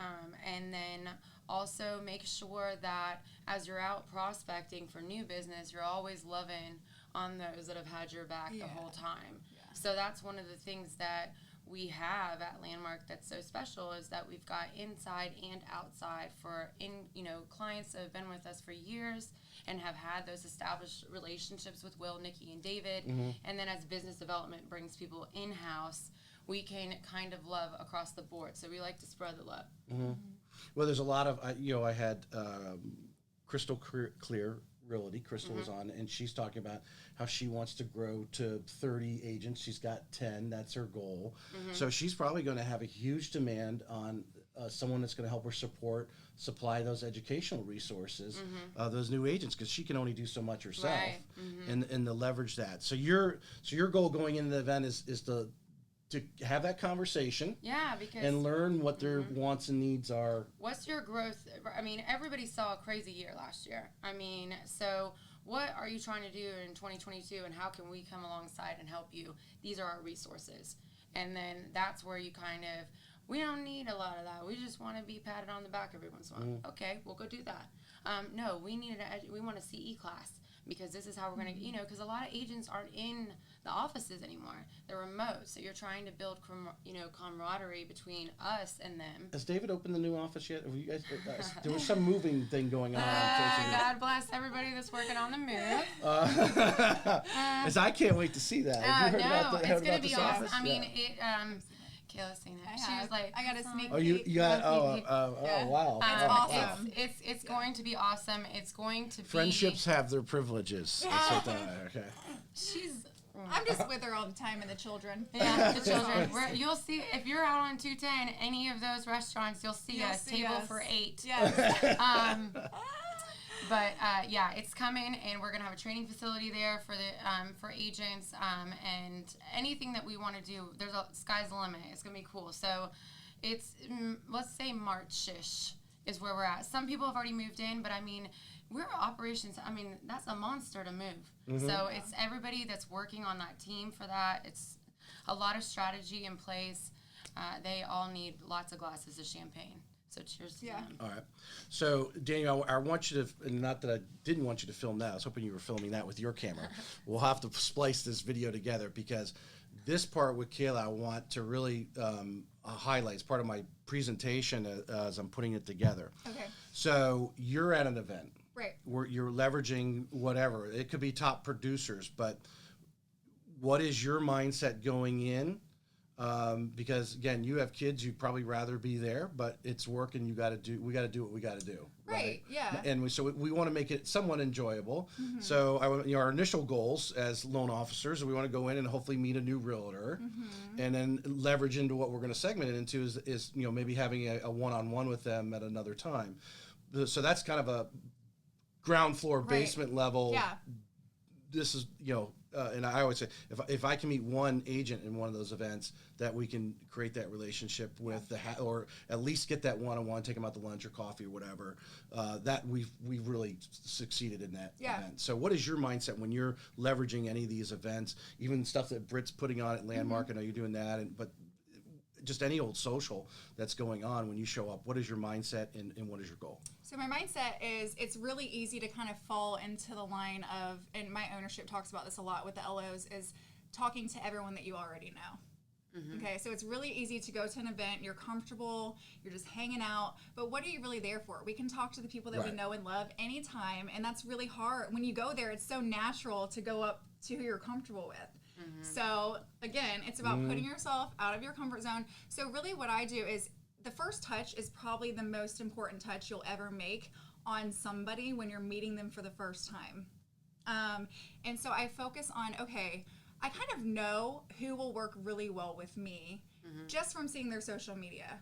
And then also make sure that as you're out prospecting for new business, you're always loving on those that have had your back the whole time. Yeah. So that's one of the things that we have at Lanemark that's so special, is that we've got inside and outside for clients that have been with us for years and have had those established relationships with Will, Nikki, and David. And then as business development brings people in-house, we can kind of love across the board. So we like to spread the love. Well, there's a lot of, I had Crystal Clear Realty. Crystal was on, and she's talking about how she wants to grow to 30 agents. She's got 10. That's her goal. So she's probably going to have a huge demand on someone that's going to help her supply those educational resources, those new agents, because she can only do so much herself, and to leverage that. So your goal going into the event is to have that conversation, because and learn what their wants and needs are. What's your growth? I mean, everybody saw a crazy year last year. I mean, so what are you trying to do in 2022, and how can we come alongside and help you? These are our resources. And then that's where you kind of, we don't need a lot of that. We just want to be patted on the back every once in a while. Okay, we'll go do that. No, we want a CE class, because this is how we're going to, because a lot of agents aren't in the offices anymore. They're remote. So you're trying to build, camaraderie between us and them. Has David opened the new office yet? Have you guys, there was some moving thing going on. God bless everybody that's working on the move. I can't wait to see that. Have you heard about it's going to be awesome. Office? I mean, Kayla's seen it. She was like, I got a sneak peek. Oh, you got, wow. It's awesome. It's going to be awesome. It's going to be. Friendships have their privileges. Okay. I'm just with her all the time, and the children. Yeah, the children. You'll see, if you're out on 210, any of those restaurants, you'll see us, table for 8. Yes. But yeah, it's coming, and we're gonna have a training facility there for the for agents, and anything that we want to do. Sky's the limit. It's gonna be cool. So it's let's say March-ish is where we're at. Some people have already moved in, but I mean, we're operations. I mean, that's a monster to move. So it's everybody that's working on that team for that. It's a lot of strategy in place. They all need lots of glasses of champagne. So cheers to them. All right. So, Daniel, I want you to, and not that I didn't want you to film that. I was hoping you were filming that with your camera. We'll have to splice this video together because this part with Kayla, I want to really highlight. It's part of my presentation as I'm putting it together. Okay. So, you're at an event. Right. Where you're leveraging whatever. It could be top producers, but what is your mindset going in? Because again, you have kids, you'd probably rather be there, but it's work and we got to do what we got to do. Right. Yeah. And we want to make it somewhat enjoyable. So our initial goals as loan officers, we want to go in and hopefully meet a new realtor and then leverage into what we're going to segment it into is maybe having a one-on-one with them at another time. So that's kind of a ground floor basement level. Yeah. This is, and I always say, if I can meet one agent in one of those events, that we can create that relationship with or at least get that one-on-one, take them out to lunch or coffee or whatever, that we've really succeeded in that event. So what is your mindset when you're leveraging any of these events, even stuff that Brit's putting on at Lanemark? I know you're doing that, but just any old social that's going on when you show up, what is your mindset and what is your goal? So my mindset is it's really easy to kind of fall into the line of, and my ownership talks about this a lot with the LOs, is talking to everyone that you already know. Okay, so it's really easy to go to an event, you're comfortable, you're just hanging out, but what are you really there for? We can talk to the people that we know and love anytime, and that's really hard. When you go there, it's so natural to go up to who you're comfortable with. So again, it's about putting yourself out of your comfort zone. So really what I do is the first touch is probably the most important touch you'll ever make on somebody when you're meeting them for the first time. And so I focus on, okay, I kind of know who will work really well with me just from seeing their social media.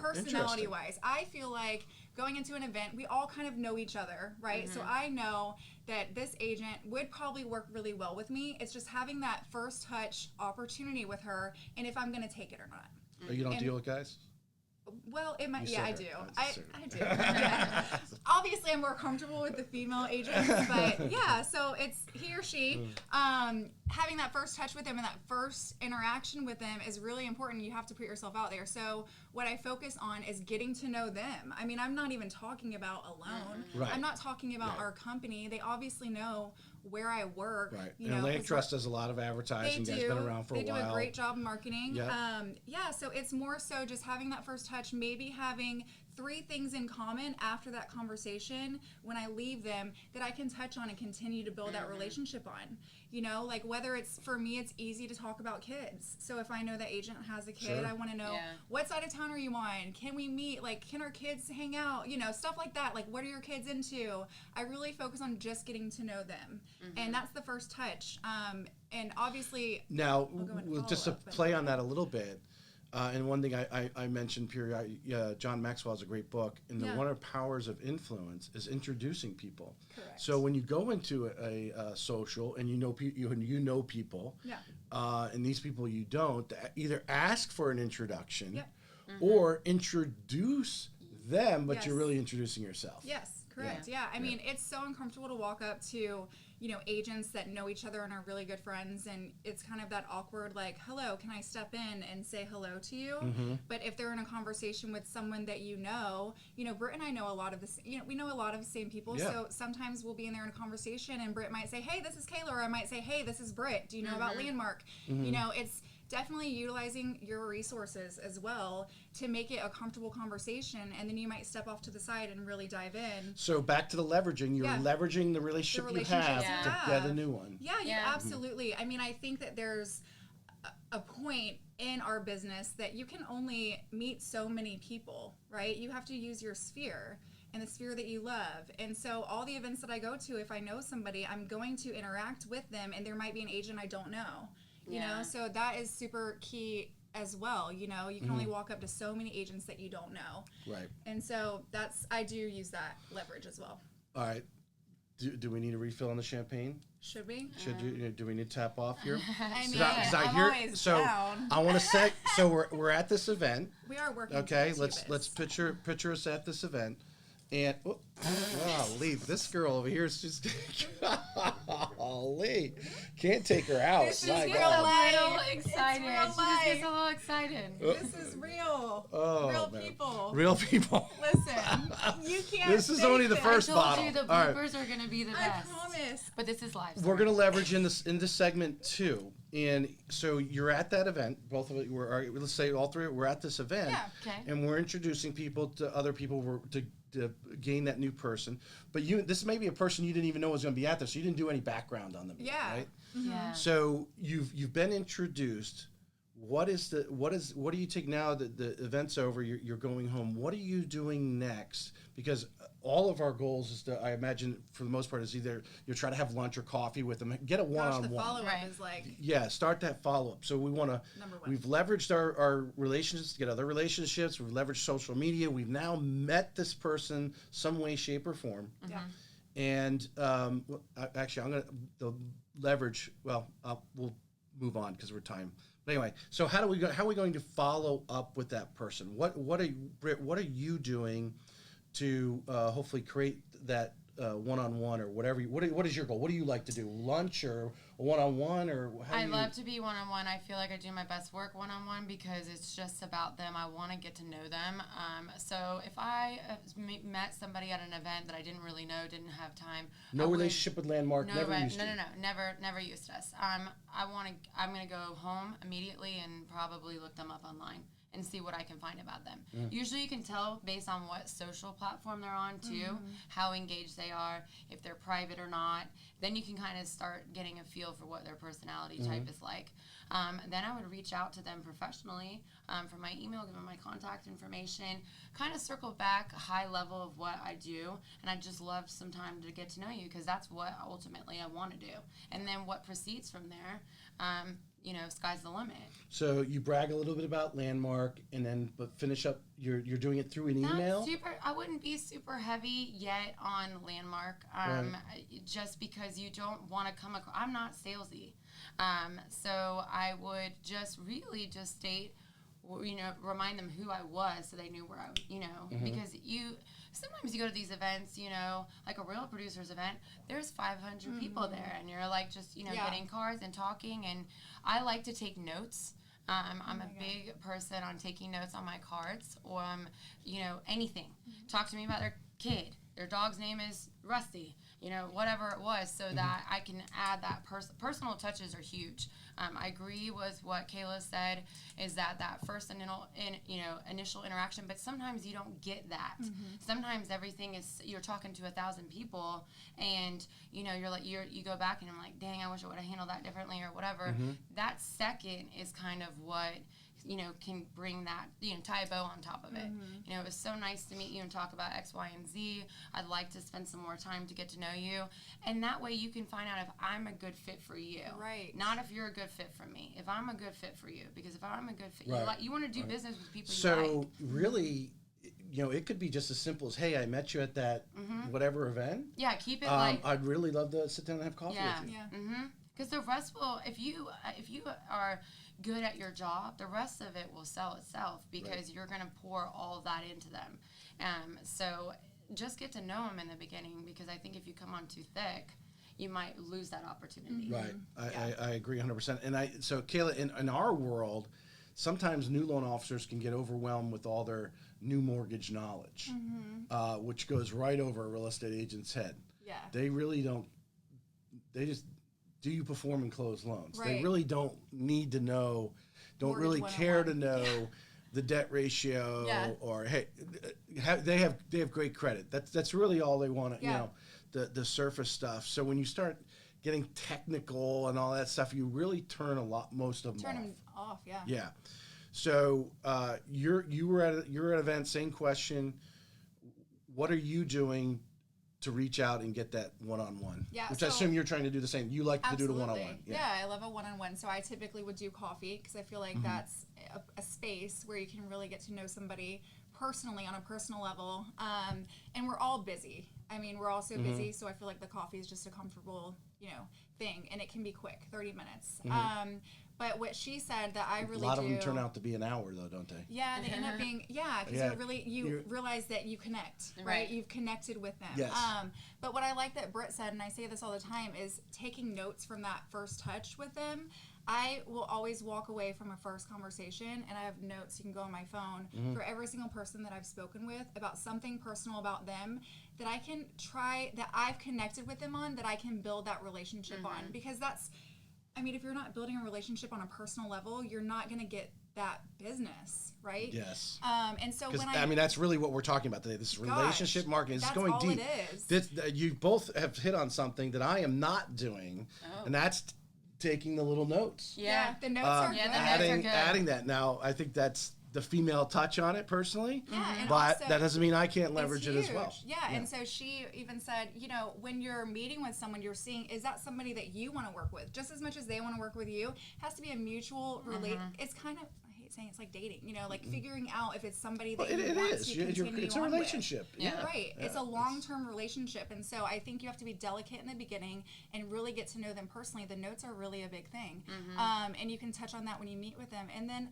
Personality wise, I feel like going into an event, we all kind of know each other, right? So I know that this agent would probably work really well with me. It's just having that first touch opportunity with her, and if I'm going to take it or not. You don't deal with guys? Well, it might. Yeah, I do. I do. Yeah. Obviously, I'm more comfortable with the female agents, but yeah. So it's he or she. Having that first touch with them and that first interaction with them is really important. You have to put yourself out there. So what I focus on is getting to know them. I mean, I'm not even talking about a loan. Right. I'm not talking about our company. They obviously know where I work. Right. And Land Trust does a lot of advertising. That's been around for a while. They do a great job of marketing. Yep. So it's more so just having that first touch, maybe having 3 things in common after that conversation when I leave them that I can touch on and continue to build that relationship on. Like whether it's, for me, it's easy to talk about kids. So if I know that agent has a kid, I want to know what side of town are you on? Can we meet? Like, can our kids hang out? Stuff like that. Like, what are your kids into? I really focus on just getting to know them. And that's the first touch. And obviously, now, just to play on that a little bit, and one thing I mentioned, John Maxwell has a great book, and one of the powers of influence is introducing people. Correct. So when you go into a social and you know people, and these people you don't, either ask for an introduction or introduce them, but you're really introducing yourself. Yes, correct. Yeah. I mean, it's so uncomfortable to walk up to agents that know each other and are really good friends, and it's kind of that awkward, like, hello, can I step in and say hello to you? But if they're in a conversation with someone that Brit and I know a lot of this, we know a lot of the same people, so sometimes we'll be in there in a conversation and Brit might say, hey, this is Kayla, or I might say, hey, this is Brit. Do you know about Lanemark? It's definitely utilizing your resources as well to make it a comfortable conversation, and then you might step off to the side and really dive in. So back to the leveraging, you're leveraging the relationship you have to get a new one. Yeah, absolutely. I mean, I think that there's a point in our business that you can only meet so many people, right? You have to use your sphere and the sphere that you love. And so all the events that I go to, if I know somebody, I'm going to interact with them, and there might be an agent I don't know. So that is super key as well. You can only walk up to so many agents that you don't know. Right. And so I do use that leverage as well. All right. Do we need a refill on the champagne? Should we? Do we need to tap off here? I mean, I I'm hear, always so down. I want to say, so we're at this event. We are working. Okay, to let's achieve it. picture us at this event, and golly, this girl over here is just golly, can't take her out. This is My real God. life. A little excited. It's real She just gets life. a little excited. This is real. Oh, real man. people. Real people. Listen, you can't. This is fake only the this. first I told bottle. you the All right. bloopers are going to be the I best. promise. But this is live. We're gonna leverage in this segment too, and so you're at that event. Both of it. Let's say all three. We're at this event, Yeah. Okay. and we're introducing people to other people to gain that new person. But this may be a person you didn't even know was going to be at this, so you didn't do any background on them. Yeah. Right. Yeah. So you've been introduced. What do you take now that the event's over? You're going home. What are you doing next? Because all of our goals is to, I imagine, for the most part, is either you try to have lunch or coffee with them, get a Gosh, one-on-one. the follow-up Right. is like Yeah, start that follow-up. So we want to, number one. we've leveraged our relationships to get other relationships. We've leveraged social media. We've now met this person some way, shape, or form. Yeah. And actually, I'm going to leverage, well, we'll move on because we're time. But anyway, so how are we going to follow up with that person? Britt, what are you doing to hopefully create that one-on-one or whatever? What is your goal? What do you like to do? Lunch or a one-on-one or how I do you? love to be one-on-one. I feel like I do my best work one-on-one because it's just about them. I want to get to know them. So if I met somebody at an event that I didn't really know, didn't have time. No relationship with Lanemark. No, Never used to. no, never used us. I'm gonna go home immediately and probably look them up online and see what I can find about them. Usually you can tell based on what social platform they're on too, how engaged they are, if they're private or not. Then you can kind of start getting a feel for what their personality type is like. Then I would reach out to them professionally from my email, give them my contact information, kind of circle back a high level of what I do. And I just love some time to get to know you because that's what ultimately I want to do. And then what proceeds from there, sky's the limit. So you brag a little bit about Lanemark, and then but finish up. You're doing it through an email. I wouldn't be super heavy yet on Lanemark, just because you don't want to come across. I'm not salesy, so I would just really just state, remind them who I was, so they knew where I, because sometimes you go to these events, like a Real Producers event, there's 500 people there, and you're like just, getting cards and talking, and I like to take notes. I'm a big person on taking notes on my cards or, anything. Talk to me about their kid. Their dog's name is Rusty, whatever it was, so that I can add that personal touches are huge. I agree with what Kayla said, is that first initial interaction, but sometimes you don't get that. Sometimes everything is, you're talking to 1,000 people, and you're like, you go back and I'm like, dang, I wish I would have handled that differently or whatever. That second is kind of what can bring that, tie a bow on top of it. It was so nice to meet you and talk about X, Y, and Z. I'd like to spend some more time to get to know you. And that way you can find out if I'm a good fit for you. Right. Not if you're a good fit for me. If I'm a good fit for you. Because if I'm a good fit, Right. you want to do business with people you So like. really, it could be just as simple as, hey, I met you at that whatever event. Yeah, keep it light. I'd really love to sit down and have coffee with you. Yeah. Because the rest will, if you are good at your job, the rest of it will sell itself because you're going to pour all that into them. So just get to know them in the beginning, because I think if you come on too thick, you might lose that opportunity. Right. I agree 100%. And so Kayla, in our world, sometimes new loan officers can get overwhelmed with all their new mortgage knowledge, which goes right over a real estate agent's head. Yeah. They really don't, they just, do you perform and close loans? Right. They really don't need to know, don't Mortgage really 101. care to know the debt ratio or, hey, they have great credit. That's really all they want to, the surface stuff. So when you start getting technical and all that stuff, you really turn most of them Turn off. them off, yeah. Yeah. So you were at an event, same question. What are you doing to reach out and get that one-on-one? Yeah, Which I assume you're trying to do the same. You like to do the one-on-one. Yeah, I love a one-on-one. So I typically would do coffee because I feel like that's a space where you can really get to know somebody personally on a personal level. And we're all busy. I mean, we're all so busy, so I feel like the coffee is just a comfortable, thing, and it can be quick, 30 minutes. But what she said that I really do. A lot of them turn out to be an hour, though, don't they? Yeah, they end up being, because you realize that you connect, right? You've connected with them. Yes. But what I like that Brit said, and I say this all the time, is taking notes from that first touch with them. I will always walk away from a first conversation, and I have notes, you can go on my phone, for every single person that I've spoken with about something personal about them that I can try, that I've connected with them on, that I can build that relationship on. Because if you're not building a relationship on a personal level, you're not going to get that business, right? Yes. And so when that's really what we're talking about today. This is relationship marketing. It's going deep. It is. You both have hit on something that I am not doing, and that's taking the little notes. Yeah, the notes are good. Adding that. Now, I think that's the female touch on it personally, and but also, that doesn't mean I can't leverage it as well. Yeah, and so she even said, when you're meeting with someone, you're seeing, is that somebody that you want to work with? Just as much as they want to work with you, has to be a mutual It's kind of, I hate saying it's like dating, figuring out if it's somebody that you want to continue it's a on relationship. With. Yeah. Right. Yeah. It's a long-term relationship, and so I think you have to be delicate in the beginning and really get to know them personally. The notes are really a big thing, and you can touch on that when you meet with them. And then,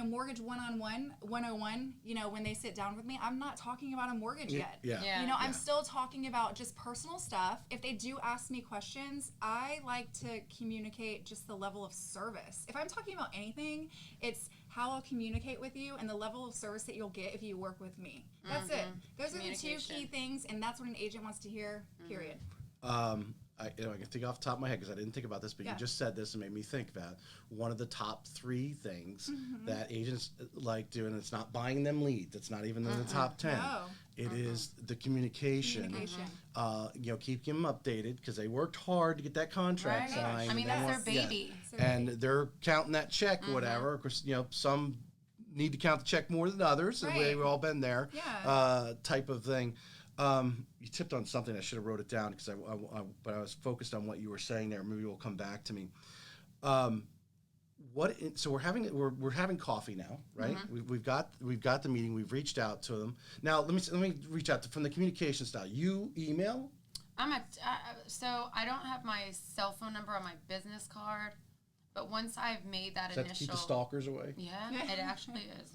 mortgage 101, when they sit down with me, I'm not talking about a mortgage yet. I'm still talking about just personal stuff. If they do ask me questions, I like to communicate just the level of service. If I'm talking about anything, it's how I'll communicate with you and the level of service that you'll get if you work with me. That's it. Those are the two key things, and that's what an agent wants to hear, period. I can think off the top of my head because I didn't think about this, but you just said this and made me think about one of the top 3 things that agents like doing. It's not buying them leads. It's not even in the top 10. No. It is the communication. Keeping them updated because they worked hard to get that contract signed. I mean, that's their baby. And they're counting that check or whatever. Of course, some need to count the check more than others. Right. We've all been there. Yeah. Type of thing. You tipped on something. I should have wrote it down because but I was focused on what you were saying there. Maybe we'll come back to me. So we're having coffee now, right? We've got the meeting. We've reached out to them. Now let me reach out from the communication style. You email? So I don't have my cell phone number on my business card, but once I've made that initial, to keep the stalkers away. Yeah, it actually is.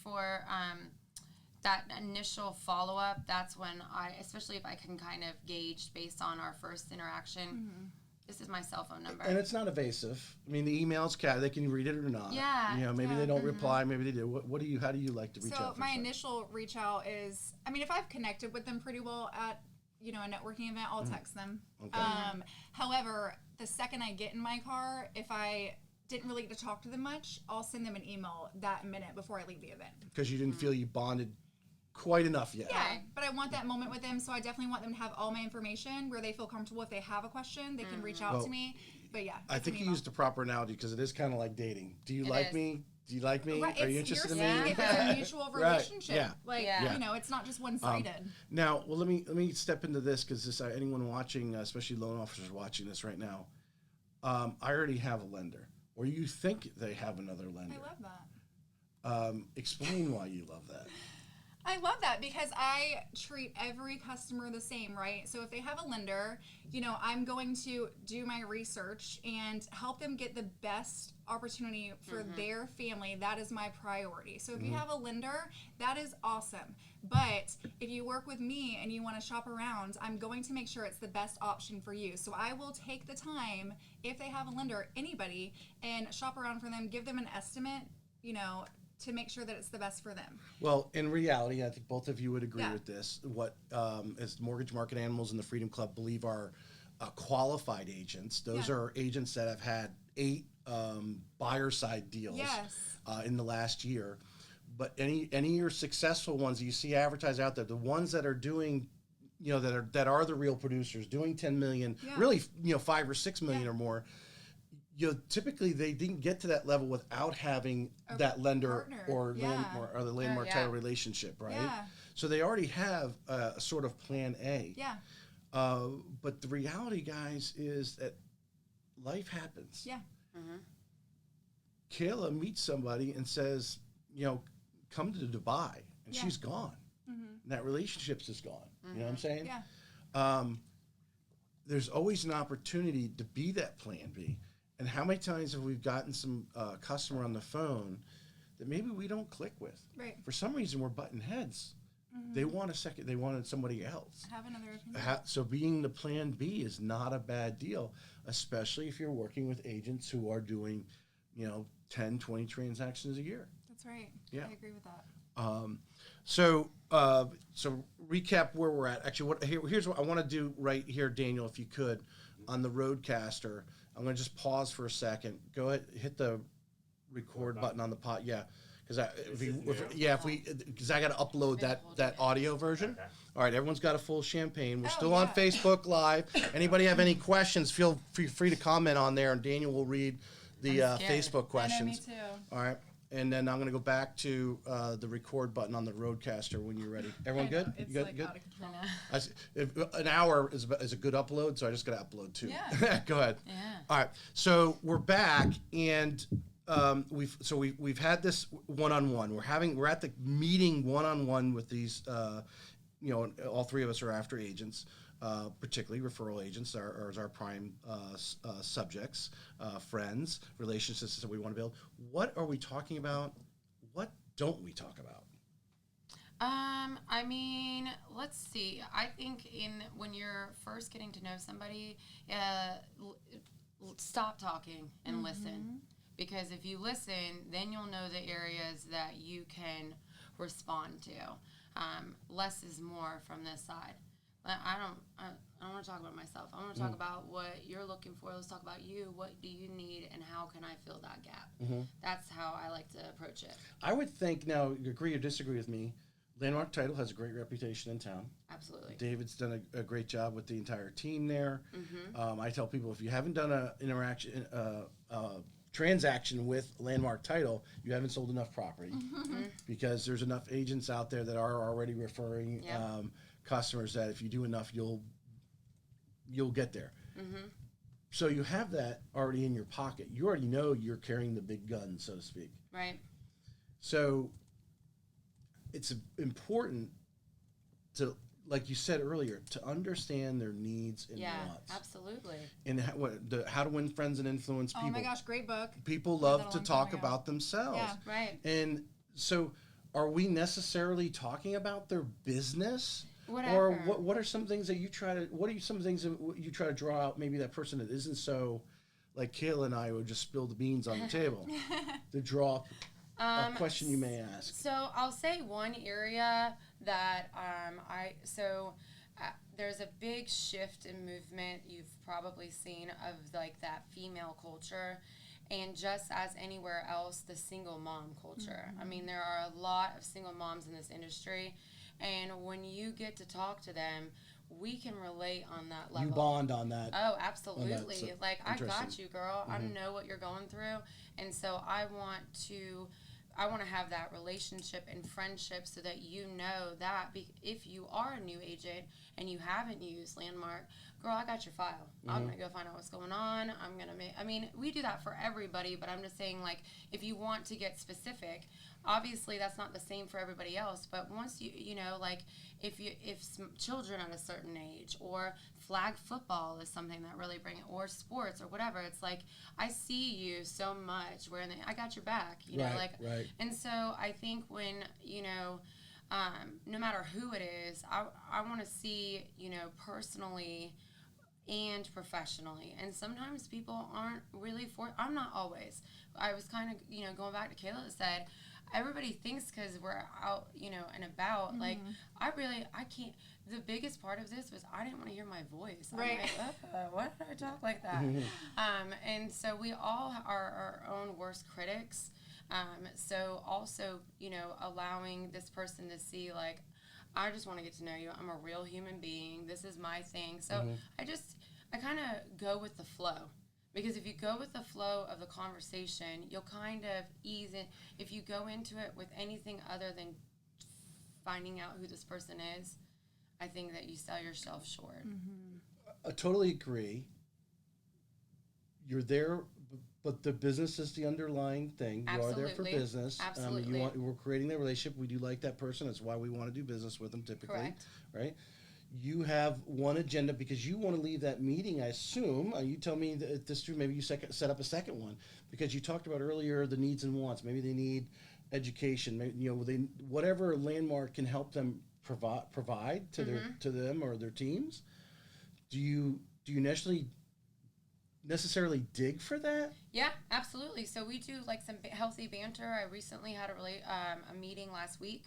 For that initial follow-up, that's when especially if I can kind of gauge based on our first interaction, this is my cell phone number. And it's not evasive. I mean, the email's they can read it or not. Yeah. Maybe they don't reply, maybe they do. How do you like to reach out? So my initial reach out is, if I've connected with them pretty well at, a networking event, I'll text them. Okay. However, the second I get in my car, if I didn't really get to talk to them much, I'll send them an email that minute before I leave the event. Because you didn't feel you bonded quite enough yet. Yeah, but I want that moment with them, so I definitely want them to have all my information where they feel comfortable. If they have a question, they can reach out to me. But yeah, I think you used the proper analogy because it is kind of like dating. Do you like me? Do you like me? Right, Are you interested in me? It's a mutual relationship. Right. Yeah. It's not just one-sided. Now, let me step into this because anyone watching, especially loan officers watching this right now, I already have a lender, or you think they have another lender. I love that. Explain why you love that. I love that because I treat every customer the same, right? So if they have a lender, I'm going to do my research and help them get the best opportunity for their family. That is my priority. So if you have a lender, that is awesome. But if you work with me and you want to shop around, I'm going to make sure it's the best option for you. So I will take the time, if they have a lender, anybody, and shop around for them, give them an estimate, to make sure that it's the best for them. Well, in reality, I think both of you would agree with this. What as Mortgage Market Animals and the Freedom Club believe are qualified agents. Those are agents that have had 8 buyer side deals in the last year. But any of your successful ones that you see advertised out there, the ones that are doing, that are the real producers, doing 10 million, really, 5 or 6 million or more. Typically they didn't get to that level without having that lender or the Lanemark Title relationship, right? Yeah. So they already have a sort of plan A. Yeah. But the reality, guys, is that life happens. Yeah. Kayla meets somebody and says, come to Dubai, and she's gone. and that relationship's just gone. You know what I'm saying? Yeah. There's always an opportunity to be that plan B. And how many times have we gotten some customer on the phone that maybe we don't click with? Right. For some reason, we're butting heads. They want a second. They wanted somebody else. Have another opinion. So being the plan B is not a bad deal, especially if you're working with agents who are doing, 10, 20 transactions a year. That's right. Yeah. I agree with that. So recap where we're at. Actually, here's what I want to do right here, Daniel, if you could, on the Roadcaster. I'm going to just pause for a second. Go ahead, hit the record button on the pod. Yeah. Because I got to upload that audio version. Okay. All right, everyone's got a full champagne. We're Oh, still on yeah. Facebook Live. Anybody have any questions? Feel free to comment on there, and Daniel will read the I'm scared. Facebook questions. I know, me too. All right, and then I'm going to go back to the record button on the Roadcaster when you're ready. Everyone I know, good? It's You like good? out of control. An hour is a good upload, so I just got to upload too. Yeah. Go ahead. Yeah. All right, so we're back, and we've had this one-on-one. We're at the meeting one-on-one with these. All three of us are after agents, particularly referral agents are our prime subjects, friends, relationships that we want to build. What are we talking about? What don't we talk about? I mean, let's see. I think when you're first getting to know somebody, stop talking and listen. Because if you listen, then you'll know the areas that you can respond to. Less is more from this side. I don't want to talk about myself. I want to talk about what you're looking for. Let's talk about you. What do you need, and how can I fill that gap? That's how I like to approach it. I would think, now, you agree or disagree with me, Lanemark Title has a great reputation in town. Absolutely. David's done a great job with the entire team there. I tell people, if you haven't done a transaction with Lanemark Title, you haven't sold enough property, because there's enough agents out there that are already referring customers that if you do enough, you'll get there. So you have that already in your pocket. You already know you're carrying the big gun, so to speak. Right. So it's important to, like you said earlier, to understand their needs and wants. Absolutely. And how to win friends and influence people. Oh my gosh, great book. People Read love that a to long talk time ago. about themselves. Yeah. Right. And so are we necessarily talking about their business? Whatever. Or what are some things that you try to draw out, maybe that person that isn't so, like Kayla and I would just spill the beans on the table, to draw a question you may ask. So I'll say one area that there's a big shift in movement you've probably seen of like that female culture, and just as anywhere else, the single mom culture. I mean, there are a lot of single moms in this industry, and when you get to talk to them, we can relate on that level. You bond on that. Oh, absolutely. So Like, I got interesting. you, girl. I know what you're going through. And so I want to have that relationship and friendship so that you know that if you are a new agent and you haven't used Landmark, girl, I got your file. I'm going to go find out what's going on. We do that for everybody, but I'm just saying, like, if you want to get specific, obviously that's not the same for everybody else, but once if some children at a certain age, or flag football is something that really or sports or whatever, it's like, I see you so much where I got your back, Right. And so I think when, no matter who it is, I want to see, personally and professionally. And sometimes people aren't really I'm not always. I was kind of, going back to Kayla said, everybody thinks because we're out, and about, like, I can't. The biggest part of this was I didn't want to hear my voice. Right. I'm like, why did I talk like that? And so we all are our own worst critics. So also, allowing this person to see, like, I just want to get to know you. I'm a real human being. This is my thing. So I kind of go with the flow. Because if you go with the flow of the conversation, you'll kind of ease it. If you go into it with anything other than finding out who this person is, I think that you sell yourself short. I totally agree. You're there But the business is the underlying thing. You are there for Absolutely. business. Absolutely. We're creating that relationship. We do like that person. That's why we want to do business with them typically. Correct. Right? You have one agenda because you want to leave that meeting, I assume. You tell me that if this is true, maybe you set up a second one because you talked about earlier the needs and wants. Maybe they need education. Maybe, whatever Landmark can help them provide to to them or their teams. Do you necessarily dig for that? Yeah, absolutely. So we do like some healthy banter. I recently had a meeting last week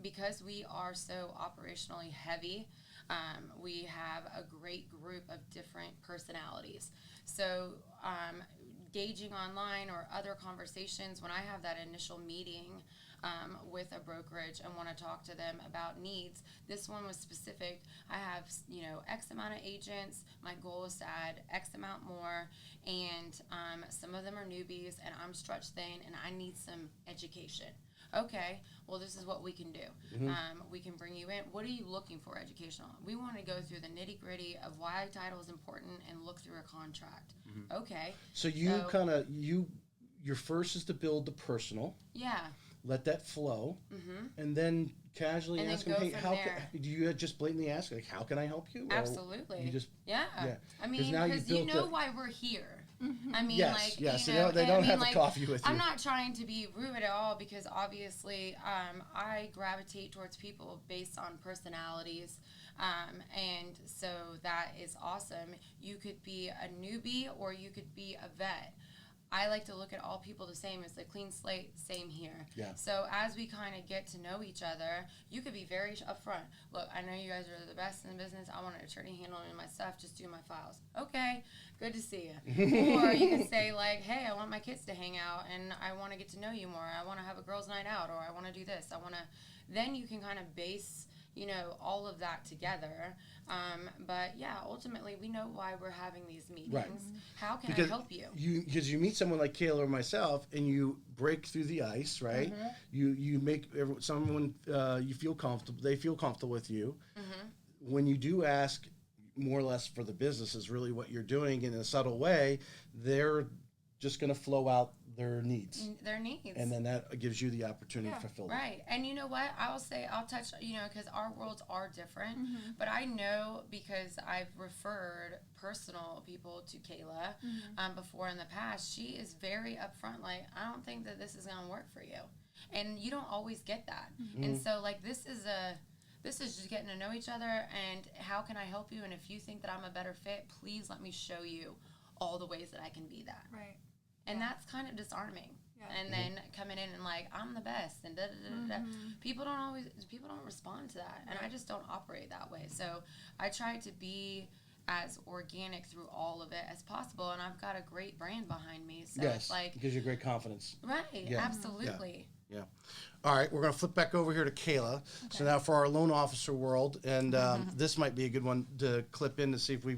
because we are so operationally heavy. We have a great group of different personalities. So gauging online or other conversations, when I have that initial meeting with a brokerage and want to talk to them about needs, this one was specific. I have, X amount of agents. My goal is to add X amount more. And some of them are newbies and I'm stretched thin and I need some education. Okay, well, this is what we can do. We can bring you in. What are you looking for educational? We want to go through the nitty gritty of why title is important and look through a contract. Okay. So your first is to build the personal. Yeah. Let that flow, and then casually And ask then them, go "Hey, from do you just blatantly ask, like, how can I help you?" Or Absolutely. you just yeah. I mean, now because you know why we're here. I mean, yes. They I don't mean, have a coffee with you. I'm not trying to be rude at all because obviously I gravitate towards people based on personalities. And so that is awesome. You could be a newbie or you could be a vet. I like to look at all people the same. It's a clean slate, same here. Yeah. So as we kind of get to know each other, you could be very upfront. Look, I know you guys are the best in the business. I want an attorney handling my stuff. Just do my files. Okay, good to see you. Or you can say like, hey, I want my kids to hang out and I want to get to know you more. I want to have a girls' night out or I want to do this. Then you can kind of base all of that together. But yeah, ultimately we know why we're having these meetings. Right. How can I help you? Because you meet someone like Kayla or myself, and you break through the ice, right? You make someone you feel comfortable. They feel comfortable with you. When you do ask more or less for the business is really what you're doing in a subtle way. They're just going to flow out their needs. And then that gives you the opportunity to fulfill them. Right. And you know what? I'll touch, because our worlds are different. But I know because I've referred personal people to Kayla before in the past, she is very upfront. Like, I don't think that this is going to work for you. And you don't always get that. And so, like, this is just getting to know each other and how can I help you? And if you think that I'm a better fit, please let me show you all the ways that I can be that. Right. And that's kind of disarming. Yeah. And then coming in and like, I'm the best and da da da da. People don't respond to that. And I just don't operate that way. So I try to be as organic through all of it as possible. And I've got a great brand behind me. So yes, it's like, it gives you great confidence. Right. Yeah. Absolutely. Yeah. All right, we're going to flip back over here to Kayla. Okay. So now for our loan officer world, and this might be a good one to clip in to see if we,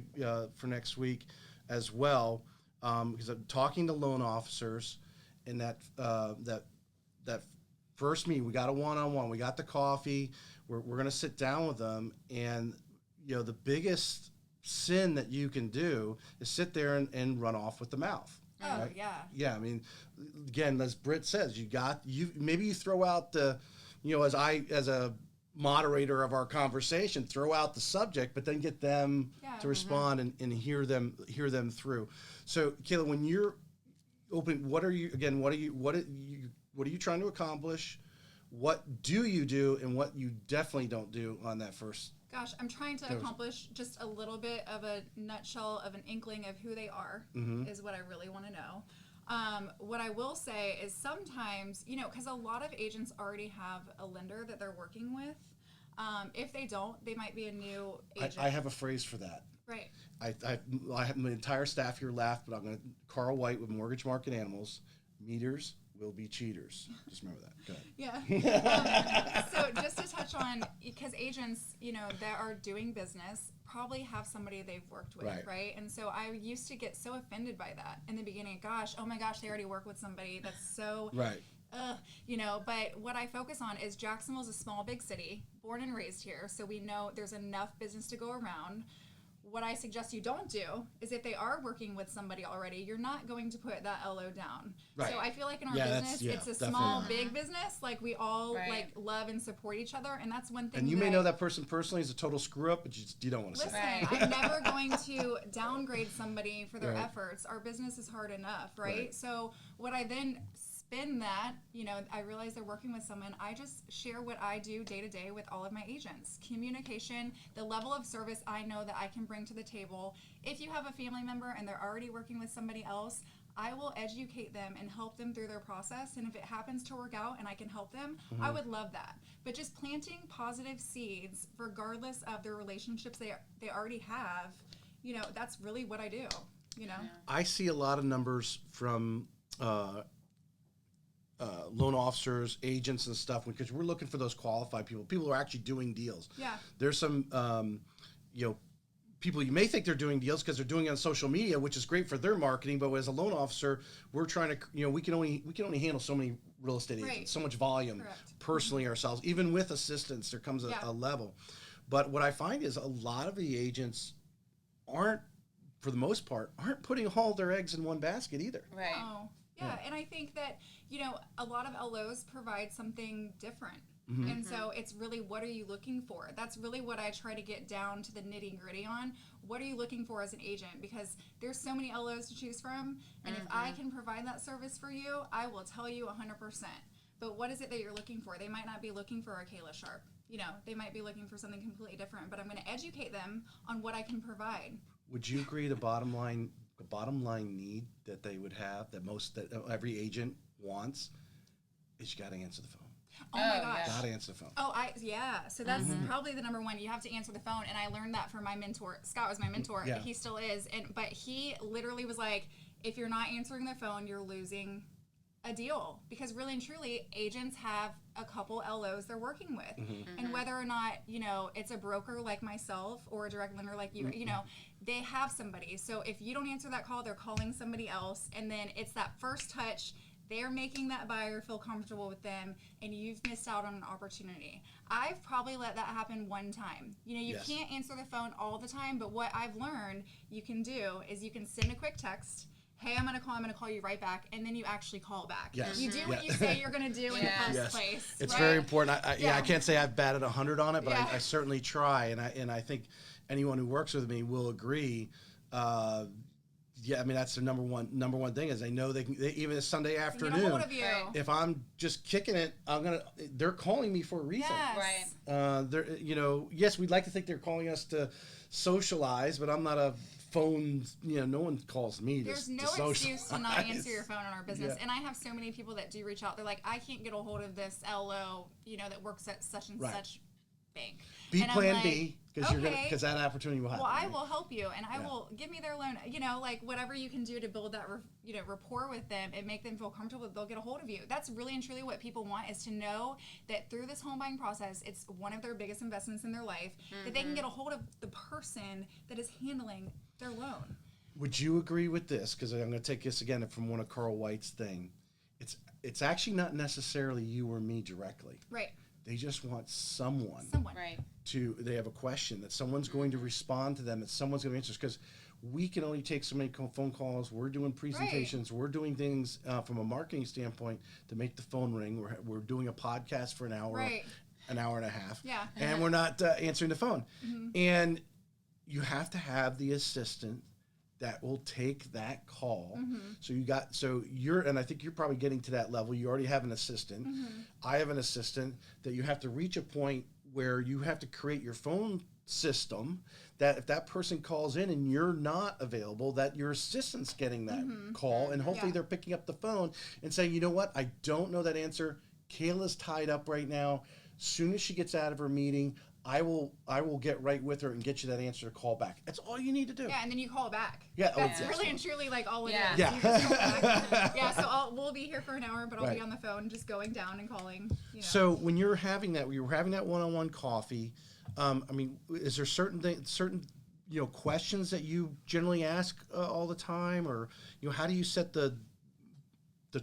for next week as well, because I'm talking to loan officers in that first meeting. We got a one-on-one. We got the coffee. We're going to sit down with them, and the biggest sin that you can do is sit there and run off with the mouth. Oh, right? yeah. Yeah, I mean, again, as Brit says, maybe you throw out the, as a moderator of our conversation, throw out the subject, but then get them to respond and hear them through. So, Kayla, when you're open, what are you trying to accomplish? What do you do, and what you definitely don't do on that first? Gosh, I'm trying to accomplish just a little bit of a nutshell of an inkling of who they are is what I really want to know. What I will say is sometimes, because a lot of agents already have a lender that they're working with. If they don't, they might be a new agent. I have a phrase for that. Right. I have my entire staff here laugh, but I'm going to, Carl White with Mortgage Market Animals, meters will be cheaters. Just remember that. Go ahead. Yeah. So just to touch on, because agents, that are doing business probably have somebody they've worked with, right? And so I used to get so offended by that in the beginning. Gosh, oh my gosh, they already work with somebody. That's so... Right. But what I focus on is Jacksonville's a small, big city, born and raised here. So we know there's enough business to go around. what I suggest you don't do is if they are working with somebody already, you're not going to put that LO down. Right. So I feel like in our Yeah, business, it's a definitely. small, big business. Like we all Right. like love and support each other. And that's one thing And you may know that person personally is a total screw up, but you don't want to say listen, that. Right. I'm never going to downgrade somebody for their Right. efforts. Our business is hard enough, right? Right. So what I then spin that, I realize they're working with someone. I just share what I do day to day with all of my agents. Communication, the level of service I know that I can bring to the table. If you have a family member and they're already working with somebody else, I will educate them and help them through their process. And if it happens to work out and I can help them, I would love that. But just planting positive seeds, regardless of their relationships they already have, that's really what I do, I see a lot of numbers from loan officers, agents, and stuff because we're looking for those qualified people who are actually doing deals. Yeah. There's some, people you may think they're doing deals because they're doing it on social media, which is great for their marketing. But as a loan officer, we're trying to, we can only handle so many real estate agents, Right. so much volume Correct. personally ourselves. Even with assistance, there comes a level. But what I find is a lot of the agents aren't, for the most part, aren't putting all their eggs in one basket either. Right. Oh, yeah. And I think that, a lot of LOs provide something different. Mm-hmm. And so it's really, what are you looking for? That's really what I try to get down to the nitty gritty on. What are you looking for as an agent? Because there's so many LOs to choose from. And if I can provide that service for you, I will tell you 100%. But what is it that you're looking for? They might not be looking for a Kayla Sharp. They might be looking for something completely different, but I'm going to educate them on what I can provide. Would you agree the bottom line need that they would have that every agent wants is you got to answer the phone. Oh my gosh. Got to answer the phone. So that's probably the number one. You have to answer the phone, and I learned that from my mentor. Scott was my mentor. Yeah. He still is, but he literally was like, if you're not answering the phone, you're losing a deal, because really and truly, agents have a couple LOs they're working with, and whether or not it's a broker like myself or a direct lender like you, they have somebody. So if you don't answer that call, they're calling somebody else, and then it's that first touch. They're making that buyer feel comfortable with them, and you've missed out on an opportunity. I've probably let that happen one time. You Yes. can't answer the phone all the time, but what I've learned you can do is you can send a quick text. Hey, I'm going to call you right back, and then you actually call back. Yes. You do what you say you're going to do in the first place. It's right? very important. I can't say I've batted 100 on it, but Yeah. I certainly try, and I think anyone who works with me will agree. That's the number one thing is they know they even a Sunday Get a afternoon. hold of you. Right. If I'm just kicking it, they're calling me for a reason. Yes. Right. Yes, we'd like to think they're calling us to socialize, but I'm not a phone. No one calls me. There's no to socialize. excuse to not answer your phone in our business. Yeah. And I have so many people that do reach out. They're like, I can't get a hold of this LO, that works at such and such bank. Be And I'm plan like, B because that opportunity will happen. Well, I will help you, and I will give me their loan. Whatever you can do to build that, rapport with them and make them feel comfortable, they'll get a hold of you. That's really and truly what people want, is to know that through this home buying process, it's one of their biggest investments in their life, that they can get a hold of the person that is handling their loan. Would you agree with this? Because I'm going to take this again from one of Carl White's thing. It's actually not necessarily you or me directly. Right. They just want someone. Right. They have a question that someone's going to respond to them, that someone's going to answer, because we can only take so many phone calls. We're doing presentations. We're doing things from a marketing standpoint to make the phone ring. We're doing a podcast for an hour, an hour and a half, and we're not answering the phone. And you have to have the assistant that will take that call. And I think you're probably getting to that level. You already have an assistant. I have an assistant that you have to reach a point where you have to create your phone system that if that person calls in and you're not available, that your assistant's getting that call, and hopefully they're picking up the phone and saying, you know what, I don't know that answer. Kayla's tied up right now. Soon as she gets out of her meeting, I will get right with her and get you that answer to call back. That's all you need to do. Yeah, and then you call back. Yeah, That's really and truly all it is. Yeah. You just call back. So we'll be here for an hour, but I'll be on the phone just going down and calling. So when you're having that, one-on-one coffee, is there certain questions that you generally ask all the time, or how do you set the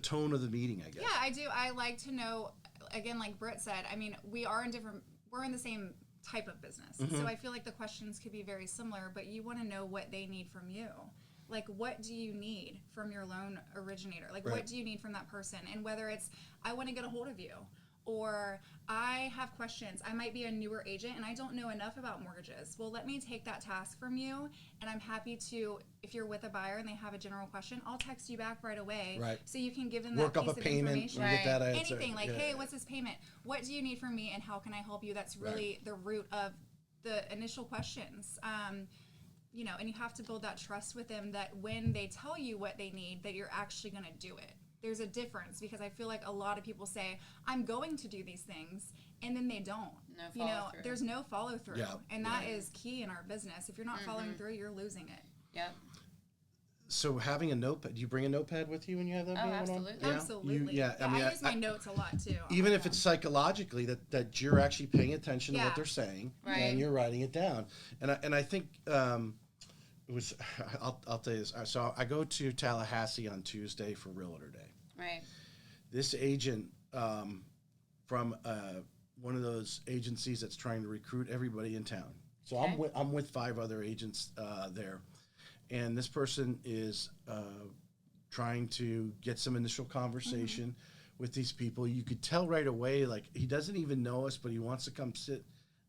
tone of the meeting, I guess? Yeah, I do. I like to know, again, like Brit said, we're in the same type of business. So I feel like the questions could be very similar, but you want to know what they need from you. Like, what do you need from your loan originator? Like, what do you need from that person? And whether it's, I want to get a hold of you, or I have questions. I might be a newer agent and I don't know enough about mortgages. Well, let me take that task from you, and I'm happy to, if you're with a buyer and they have a general question, I'll text you back right away. Right. So you can give them Work that piece up a of payment, information. and get that answer. Anything, like, hey, what's this payment? What do you need from me, and how can I help you? That's really the root of the initial questions. You know, and you have to build that trust with them that when they tell you what they need, that you're actually going to do it. There's a difference, because I feel like a lot of people say, I'm going to do these things, and then they don't. No you know, through. there's no follow through. Yeah. And that is key in our business. If you're not following through, you're losing it. Yep. So having a notepad, do you bring a notepad with you when you have that meeting? Absolutely. Yeah? Absolutely. I use my notes a lot too. Even if it's psychologically that you're actually paying attention to what they're saying, and you're writing it down. And I think it was, I'll tell you this. So I go to Tallahassee on Tuesday for Realtor Day. Right. This agent from one of those agencies that's trying to recruit everybody in town. So I'm with 5 other agents there. And this person is trying to get some initial conversation with these people. You could tell right away, like, he doesn't even know us, but he wants to come sit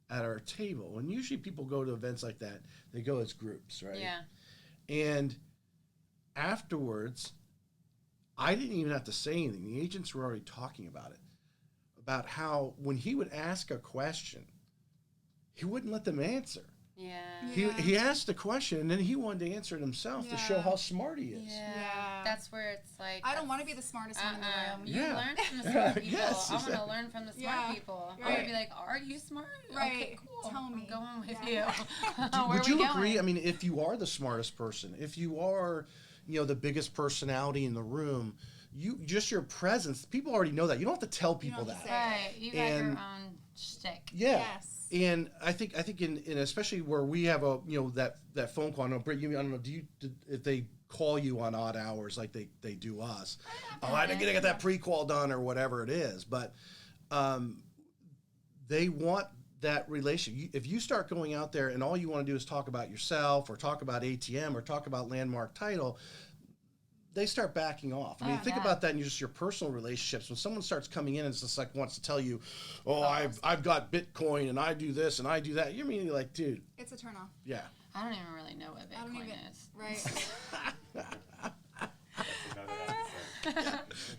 at our table. And usually people go to events like that, they go as groups, right? Yeah. And afterwards, I didn't even have to say anything. The agents were already talking about it, about how when he would ask a question, he wouldn't let them answer. Yeah. He asked the question, and then he wanted to answer it himself to show how smart he is. Yeah. That's where it's like, I don't want to be the smartest one in the room. You learn from the smart people. Yes, I want to exactly. learn from the smart people. I Right. want to be like, are you smart? Right. Okay, cool. Tell me. I'm going with Yeah. you. Would you agree? I mean, if you are the smartest person, if you are, you know, the biggest personality in the room, you just your presence, people already know that. You don't have to tell people have to that. say Right. You got your own shtick. Yeah. Yes. And I think in especially where we have a, you know, that phone call. I know, Brit, I don't know, if they call you on odd hours like they do us? I didn't get that pre-qual done or whatever it is, but they want that relation. If you start going out there and all you want to do is talk about yourself or talk about ATM or talk about Lanemark Title, they start backing off. I mean, think about that in just your personal relationships. When someone starts coming in and it's just like wants to tell you, I've got Bitcoin and I do this and I do that, you're immediately like, dude. It's a turnoff. Yeah. I don't even really know what Bitcoin is. Right.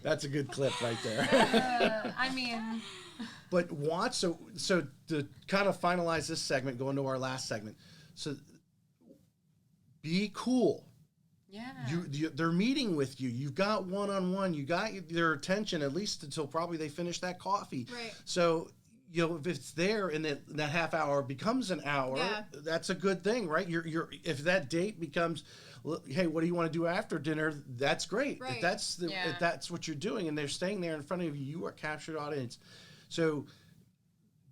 That's a good clip right there. I mean, but so to kind of finalize this segment, go into our last segment. So be cool. yeah. They're meeting with you. You've got one-on-one. You got their attention at least until probably they finish that coffee. Right. So, you know, if it's there and that half hour becomes an hour, that's a good thing, right? If that date becomes, hey, what do you want to do after dinner? That's great. Right. If that's what you're doing and they're staying there in front of you, you are captured audience. So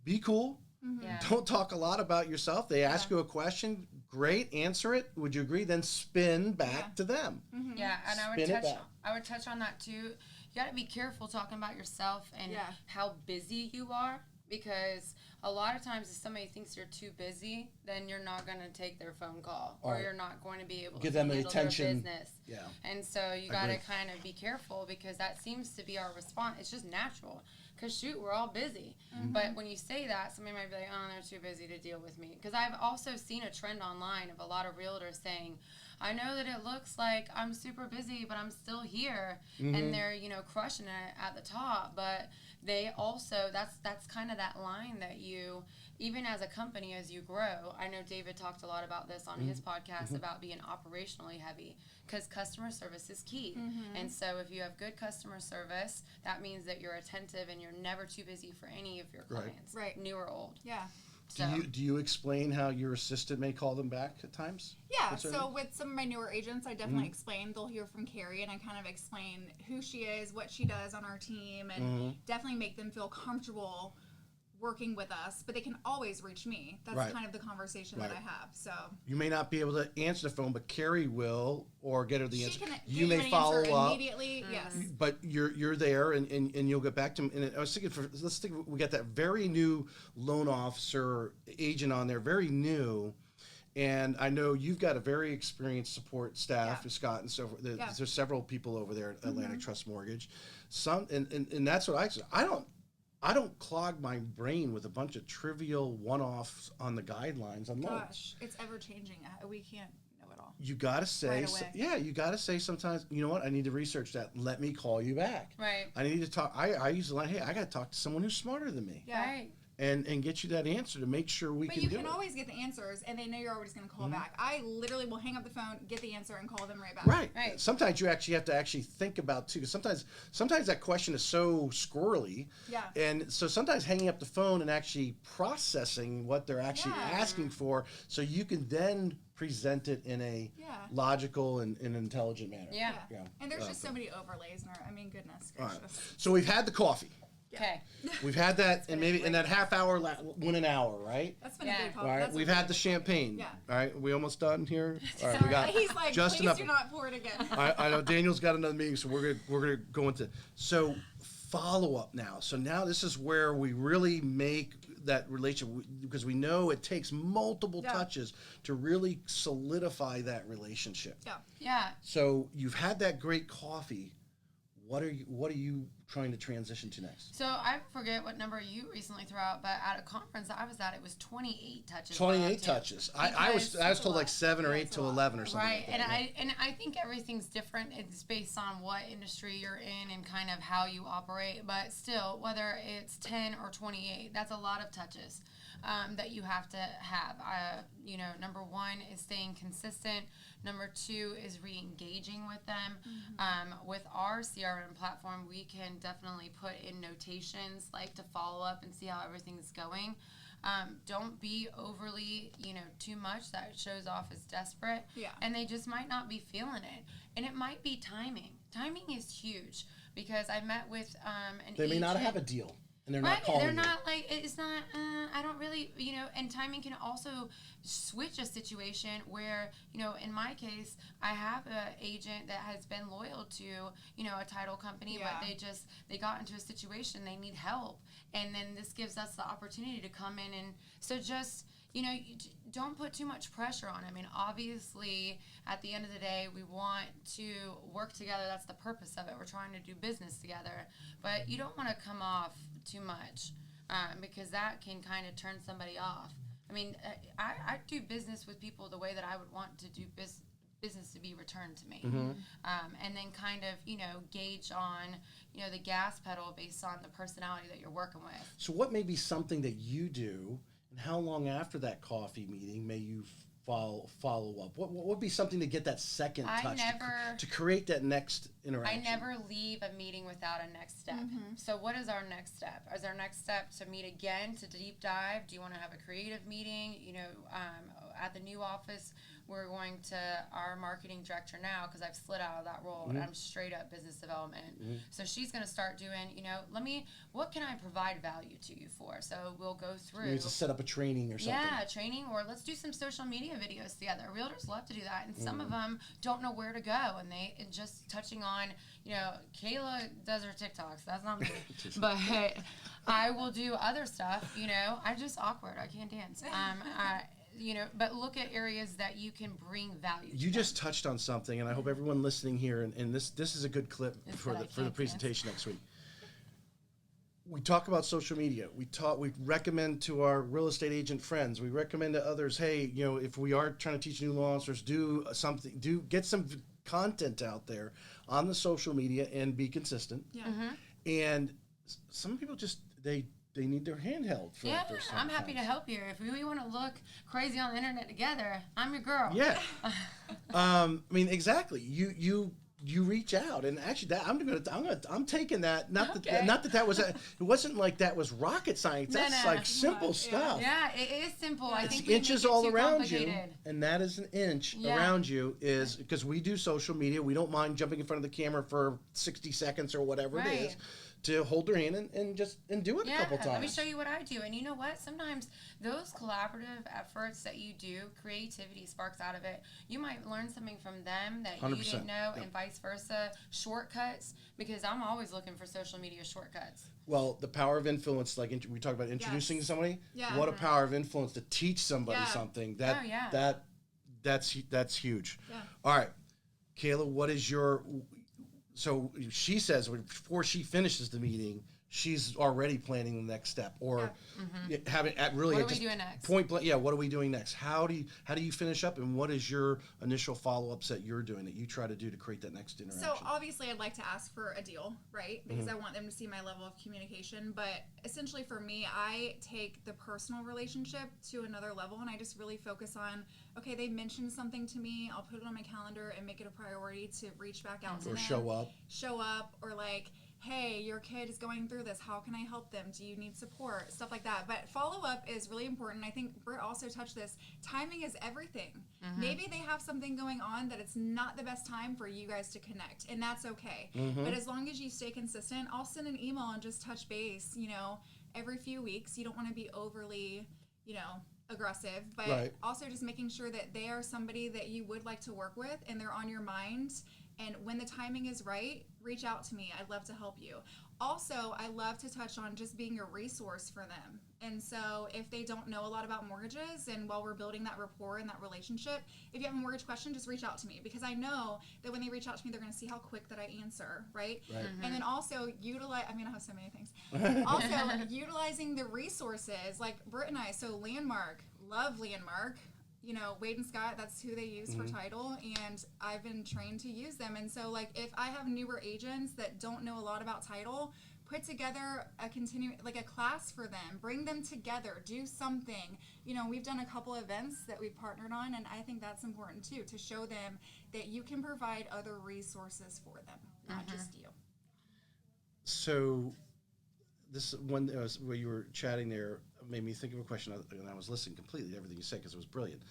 be cool. Mm-hmm. Yeah. Don't talk a lot about yourself. They ask you a question. Great, answer it. Would you agree? Then spin back to them. Mm-hmm. Yeah, and Spin it back. I would touch on that too. You got to be careful talking about yourself and Yeah. how busy you are, because a lot of times if somebody thinks you're too busy, then you're not going to take their phone call or Right. you're not going to be able Give to them the handle attention. their business. Yeah. And so you got to Agreed. kind of be careful, because that seems to be our response. It's just natural. Because, shoot, we're all busy. But when you say that, somebody might be like, oh, they're too busy to deal with me. Because I've also seen a trend online of a lot of realtors saying, I know that it looks like I'm super busy, but I'm still here. And they're, crushing it at the top. But they also, that's kind of that line that you, even as a company, as you grow, I know David talked a lot about this on his podcast about being operationally heavy, because customer service is key. And so if you have good customer service, that means that you're attentive and you're never too busy for any of your clients, Right. new or old. Yeah. So, Do you explain how your assistant may call them back at times? Yeah, What's her so name? with some of my newer agents, I definitely explain. They'll hear from Carrie, and I kind of explain who she is, what she does on our team, and definitely make them feel comfortable working with us, but they can always reach me. That's Right. kind of the conversation Right. that I have. So You may not be able to answer the phone, but Carrie will, or get her the she answer. can You get may an follow answer up, immediately. Yes. but you're there, and you'll get back to him. And I was thinking, let's think, we got that very new loan officer agent on there, very new. And I know you've got a very experienced support staff, Yeah. Scott, and so forth. Yeah. There's several people over there at Atlantic Trust Mortgage. And that's what I don't clog my brain with a bunch of trivial one-offs on the guidelines on loans. Gosh, it's ever changing. We can't know it all. You gotta say, Right away. you gotta say sometimes, you know what? I need to research that. Let me call you back. Right. I need to talk. I use the line, hey, I gotta talk to someone who's smarter than me, Yeah. Right. and get you that answer to make sure we But can you do can it. always get the answers, and they know you're always going to call back. I literally will hang up the phone, get the answer, and call them right back. Right. Right. Sometimes you actually have to think about too. 'Cause sometimes that question is so squirrely. Yeah. And so sometimes hanging up the phone and actually processing what they're actually Yeah. asking for, so you can then present it in a Yeah. logical and intelligent manner. Yeah. Yeah. And there's just so many overlays in our, I mean, goodness All right. gracious. So we've had the coffee. Okay. We've had that, and maybe in that half hour went an hour, right? That's been Yeah. a good call. All right. That's a We've really had the good champagne. Yeah. All right. We almost done here. All right. We call. got He's like, just please enough. do not pour it again. I know Daniel's got another meeting, so we're gonna go into follow up now. So now this is where we really make that relationship, because we know it takes multiple Yeah. touches to really solidify that relationship. Yeah. Yeah. So you've had that great coffee. What are you trying to transition to next? So I forget what number you recently threw out, but at a conference that I was at, it was 28 touches. 28 up to. touches. I was Because- told like 7 or 8 to 11 or something. Right, like that. and I think everything's different. It's based on what industry you're in and kind of how you operate. But still, whether it's 10 or 28, that's a lot of touches that you have to have. Number one is staying consistent. Number two is re-engaging with them. With our CRM platform, we can definitely put in notations like to follow up and see how everything's going. Don't be overly, too much. That shows off as desperate. Yeah. And they just might not be feeling it. And it might be timing. Timing is huge because I met with an They may not agent- have a deal, and they're Right, not calling they're you. not like, it's not, I don't really, and timing can also switch a situation where, in my case, I have an agent that has been loyal to, a title company, Yeah. but they got into a situation, they need help. And then this gives us the opportunity to come in. And so just, don't put too much pressure on it. I mean, obviously, at the end of the day, we want to work together. That's the purpose of it. We're trying to do business together. But you don't want to come off too much because that can kind of turn somebody off. I mean, I do business with people the way that I would want to do business to be returned to me. And then kind of, gauge on, the gas pedal based on the personality that you're working with. So what may be something that you do, and how long after that coffee meeting may you follow up? What would be something to get that second touch to create that next interaction? I never leave a meeting without a next step. So what is our next step? Is our next step to meet again, to deep dive? Do you want to have a creative meeting? At the new office, we're going to our marketing director now, because I've slid out of that role and I'm straight up business development. So she's going to start doing, what can I provide value to you for? So we'll go through. Maybe to set up a training or something. Yeah, training, or let's do some social media videos together. Realtors love to do that, and some of them don't know where to go, and they just touching on, Kayla does her TikToks. That's not me, but I will do other stuff. I'm just awkward. I can't dance. But look at areas that you can bring value. You just touched on something, and I hope everyone listening here, and this is a good clip for the presentation next week. We talk about social media. We recommend to our real estate agent friends. We recommend to others, hey, if we are trying to teach new law officers, do something, get some content out there on the social media and be consistent. Yeah. And some people just they need their hand held for Yeah, the first time. I'm happy to help you. If we want to look crazy on the internet together, I'm your girl. Yeah. Exactly. You reach out, and actually, I'm taking that. Not that was it wasn't like that was rocket science. That's like simple stuff. Yeah, it is simple. I It's think we inches make it all too around you, complicated. and that is an inch around you. Is because we do social media. We don't mind jumping in front of the camera for 60 seconds or whatever it is. to hold their hand and do it a couple times. Let me show you what I do. And you know what? Sometimes those collaborative efforts that you do, creativity sparks out of it. You might learn something from them that 100%. you didn't know, and vice versa. Shortcuts, because I'm always looking for social media shortcuts. Well, the power of influence, like we talk about introducing somebody. Yeah. What a power of influence to teach somebody something. That's huge. Yeah. All right, Kayla, what is your? So she says before she finishes the meeting, she's already planning the next step, or having really what are we doing next? Point blank. Yeah, what are we doing next? How do you finish up, and what is your initial follow-ups that you're doing that you try to do to create that next interaction? So obviously, I'd like to ask for a deal, right? Because I want them to see my level of communication. But essentially, for me, I take the personal relationship to another level, and I just really focus on, okay, they mentioned something to me. I'll put it on my calendar and make it a priority to reach back out to them. Or show up, or like, hey, your kid is going through this. How can I help them? Do you need support? Stuff like that. But follow-up is really important. I think Brit also touched this. Timing is everything. Maybe they have something going on that it's not the best time for you guys to connect, and that's okay. But as long as you stay consistent, I'll send an email and just touch base, every few weeks. You don't want to be overly, aggressive, but also just making sure that they are somebody that you would like to work with and they're on your mind. And when the timing is right, reach out to me. I'd love to help you. Also, I love to touch on just being a resource for them. And so if they don't know a lot about mortgages, and while we're building that rapport and that relationship, if you have a mortgage question, just reach out to me, because I know that when they reach out to me, they're going to see how quick that I answer, right? And then also I have so many things. Also, utilizing the resources like Brit and I. So Lanemark, love Lanemark. Wade and Scott, that's who they use for title, and I've been trained to use them. And so, like, if I have newer agents that don't know a lot about title, put together a class for them, bring them together, do something. We've done a couple events that we've partnered on, and I think that's important too, to show them that you can provide other resources for them, not just you. So, this one where you were chatting there made me think of a question, and I was listening completely to everything you said because it was brilliant.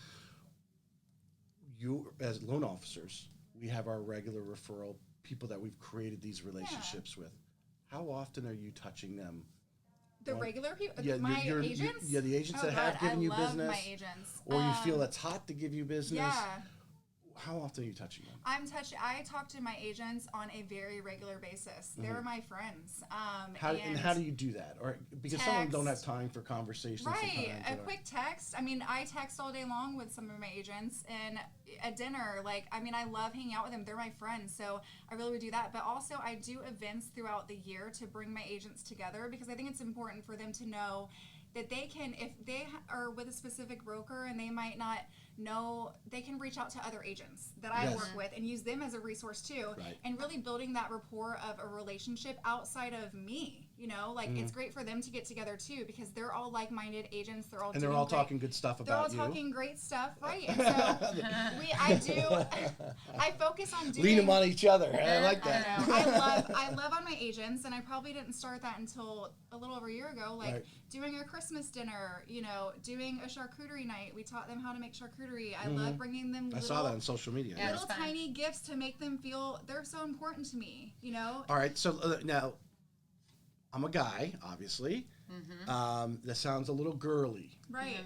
You, as loan officers, we have our regular referral people that we've created these relationships with. How often are you touching them? The regular people? Yeah, my agents? The agents that have given you business. I love my agents. Or you feel that's hot to give you business. Yeah. How often are you touching them? I talk to my agents on a very regular basis. They're my friends. How do you do that? Or because some of them don't have time for conversations. Right, a quick text. I text all day long with some of my agents, and a dinner. I love hanging out with them. They're my friends, so I really would do that. But also, I do events throughout the year to bring my agents together, because I think it's important for them to know that they can, if they are with a specific broker and they might not know, they can reach out to other agents that I work with and use them as a resource too. Right. And really building that rapport of a relationship outside of me. It's great for them to get together too, because they're all like-minded agents. They're all talking good stuff about you. They're all talking great stuff, right? And so I focus on doing. Lean them on each other. I like that. I love on my agents, and I probably didn't start that until a little over a year ago. Doing a Christmas dinner, doing a charcuterie night. We taught them how to make charcuterie. I love bringing them. I saw that on social media. Little tiny gifts to make them feel they're so important to me. All right, so now I'm a guy, obviously. That sounds a little girly. Right.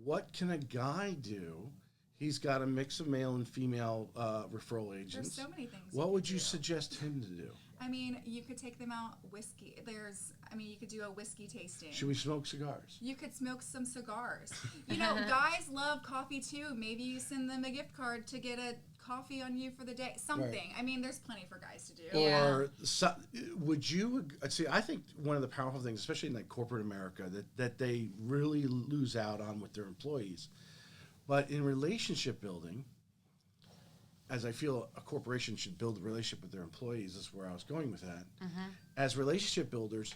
What can a guy do? He's got a mix of male and female referral agents. There's so many things. What would you suggest him to do? You could take them out whiskey. You could do a whiskey tasting. Should we smoke cigars? You could smoke some cigars. Guys love coffee too. Maybe you send them a gift card to get a coffee on you for the day. Something. Right. There's plenty for guys to do. Or would you see? I think one of the powerful things, especially in corporate America, that they really lose out on with their employees, but in relationship building, as I feel a corporation should build a relationship with their employees, is where I was going with that. As relationship builders,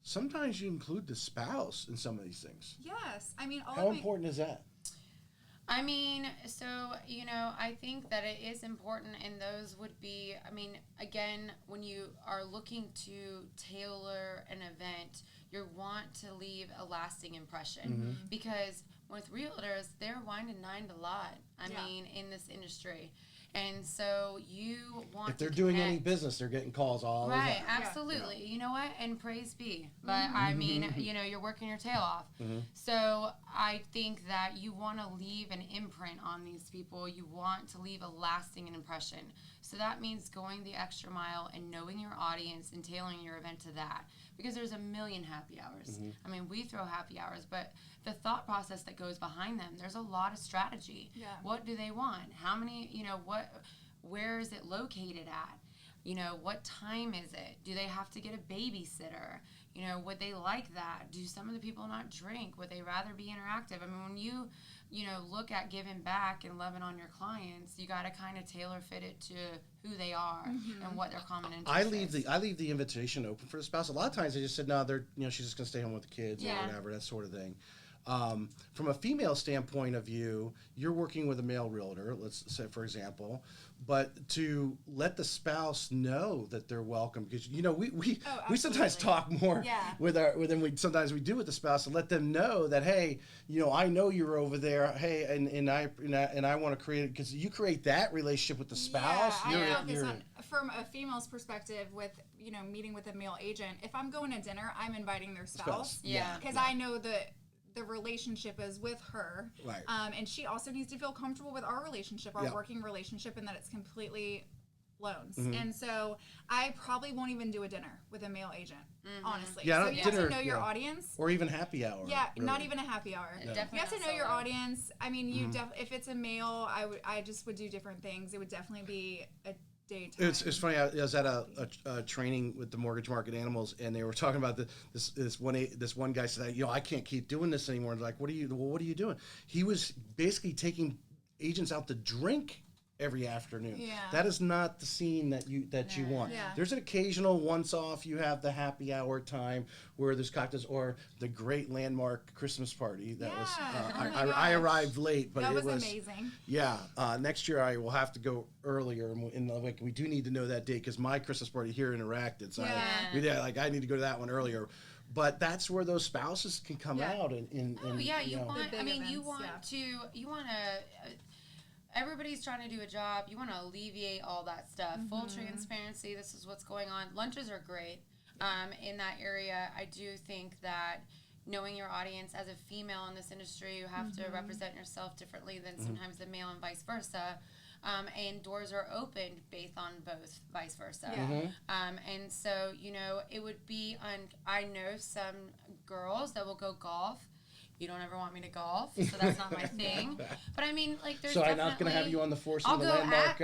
sometimes you include the spouse in some of these things. Yes. How important is that? I think that it is important, and those would be, again, when you are looking to tailor an event, you want to leave a lasting impression, because with realtors, they're winding 9 to lot, in this industry. And so you want If they're to doing any connect. business, they're getting calls all the Right, time. absolutely. You know what? And praise be. But I mean, you're working your tail off. So I think that you want to leave an imprint on these people. You want to leave a lasting impression. So that means going the extra mile and knowing your audience and tailoring your event to that. Because there's a million happy hours. I mean, we throw happy hours, but the thought process that goes behind them, there's a lot of strategy. Yeah. What do they want? How many, where is it located at? What time is it? Do they have to get a babysitter? Would they like that? Do some of the people not drink? Would they rather be interactive? I mean, when you look at giving back and loving on your clients, you got to kind of tailor fit it to who they are and what their common interest is. I leave the invitation open for the spouse. A lot of times they just said, no, she's just gonna stay home with the kids or whatever, that sort of thing. From a female standpoint of view, you're working with a male realtor, let's say, for example, but to let the spouse know that they're welcome, because we sometimes talk more than we sometimes we do with the spouse, and let them know that, hey, I know you're over there, hey, and I want to create it, because you create that relationship with the spouse. From a female's perspective, with meeting with a male agent, if I'm going to dinner, I'm inviting their spouse, because I know that the relationship is with her, right? And she also needs to feel comfortable with our relationship, our working relationship, and that it's completely loans. And so I probably won't even do a dinner with a male agent, honestly. So you have to know your audience, or even happy hour. Yeah, really. Not even a happy hour. You have to know your audience. I mean, if it's a male, I just would do different things. It would definitely be a daytime. It's funny. I was at a training with the mortgage market animals, and they were talking about this one guy said, I can't keep doing this anymore. And like, what are you doing? He was basically taking agents out to drink every afternoon. Yeah. That is not the scene that you want. Yeah. There's an occasional once off. You have the happy hour time where there's cocktails, or the great Landmark Christmas party. That was I arrived late, but that it was amazing. Yeah. Next year I will have to go earlier, and we do need to know that date, because my Christmas party here interacted. So I need to go to that one earlier. But that's where those spouses can come out and you want to. Everybody's trying to do a job. You want to alleviate all that stuff. Full transparency. This is what's going on. Lunches are great in that area. I do think that knowing your audience as a female in this industry, you have to represent yourself differently than sometimes the male, and vice versa. And doors are opened based on both, vice versa. And so, it would be I know some girls that will go golf. You don't ever want me to golf, so that's not my thing. But I mean, there's so I'm not going to have you on the force of the Landmark.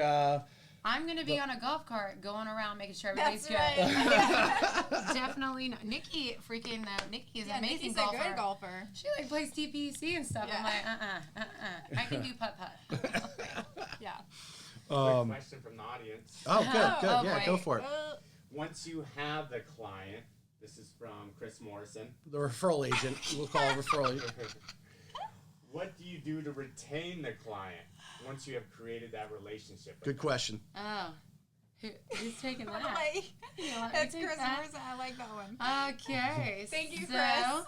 I'm going to be on a golf cart going around making sure everybody's good. Definitely not. Nikki is an amazing Nikki's golfer. a good golfer. She plays TPC and stuff. I'm like, I can do putt-putt. Quick question from the audience. Oh, good. Yeah, go for it. Once you have the client, this is from Chris Morrison, the referral agent. We'll call it referral agent. What do you do to retain the client once you have created that relationship? Good question. Oh, who's taking that? That's Chris Morrison. I like that one. Okay. Thank you, so, Chris.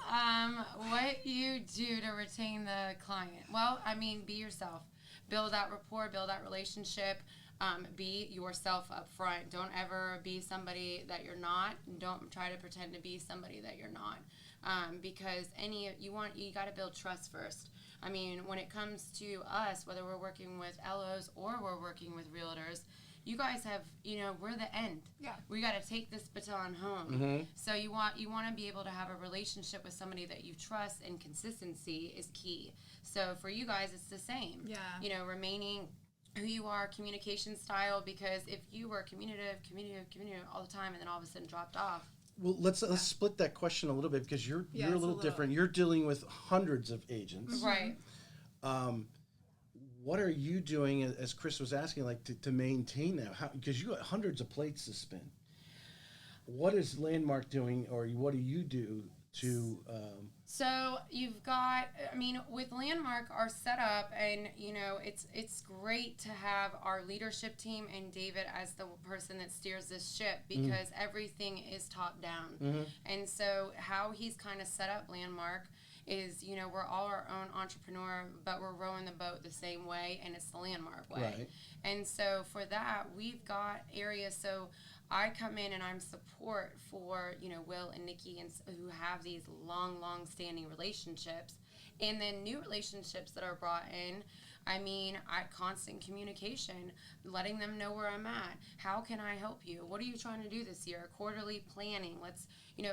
What you do to retain the client? Well, I mean, be yourself. Build that rapport. Build that relationship. Be yourself up front. Don't ever be somebody that you're not. Don't try to pretend to be somebody that you're not. Because you got to build trust first. I mean, when it comes to us, whether we're working with LOs or we're working with realtors, you guys have, we're the end. Yeah. We got to take this baton home. So you want to be able to have a relationship with somebody that you trust, and consistency is key. So for you guys, it's the same. Yeah. Remaining who you are, communication style, because if you were communicative all the time and then all of a sudden dropped off. Well, let's split that question a little bit, because you're a little different. You're dealing with hundreds of agents. Right. What are you doing, as Chris was asking, to maintain that? Because you got hundreds of plates to spin. What is Landmark doing, or what do you do to... So you've got, with Landmark, our setup, and, it's great to have our leadership team and David as the person that steers this ship, because everything is top down. And so how he's kind of set up Landmark is, we're all our own entrepreneur, but we're rowing the boat the same way, and it's the Lanemark way. Right. And so for that, we've got areas. So I come in and I'm support for, Will and Nikki who have these long standing relationships, and then new relationships that are brought in. I constant communication, letting them know where I'm at. How can I help you? What are you trying to do this year? Quarterly planning. Let's,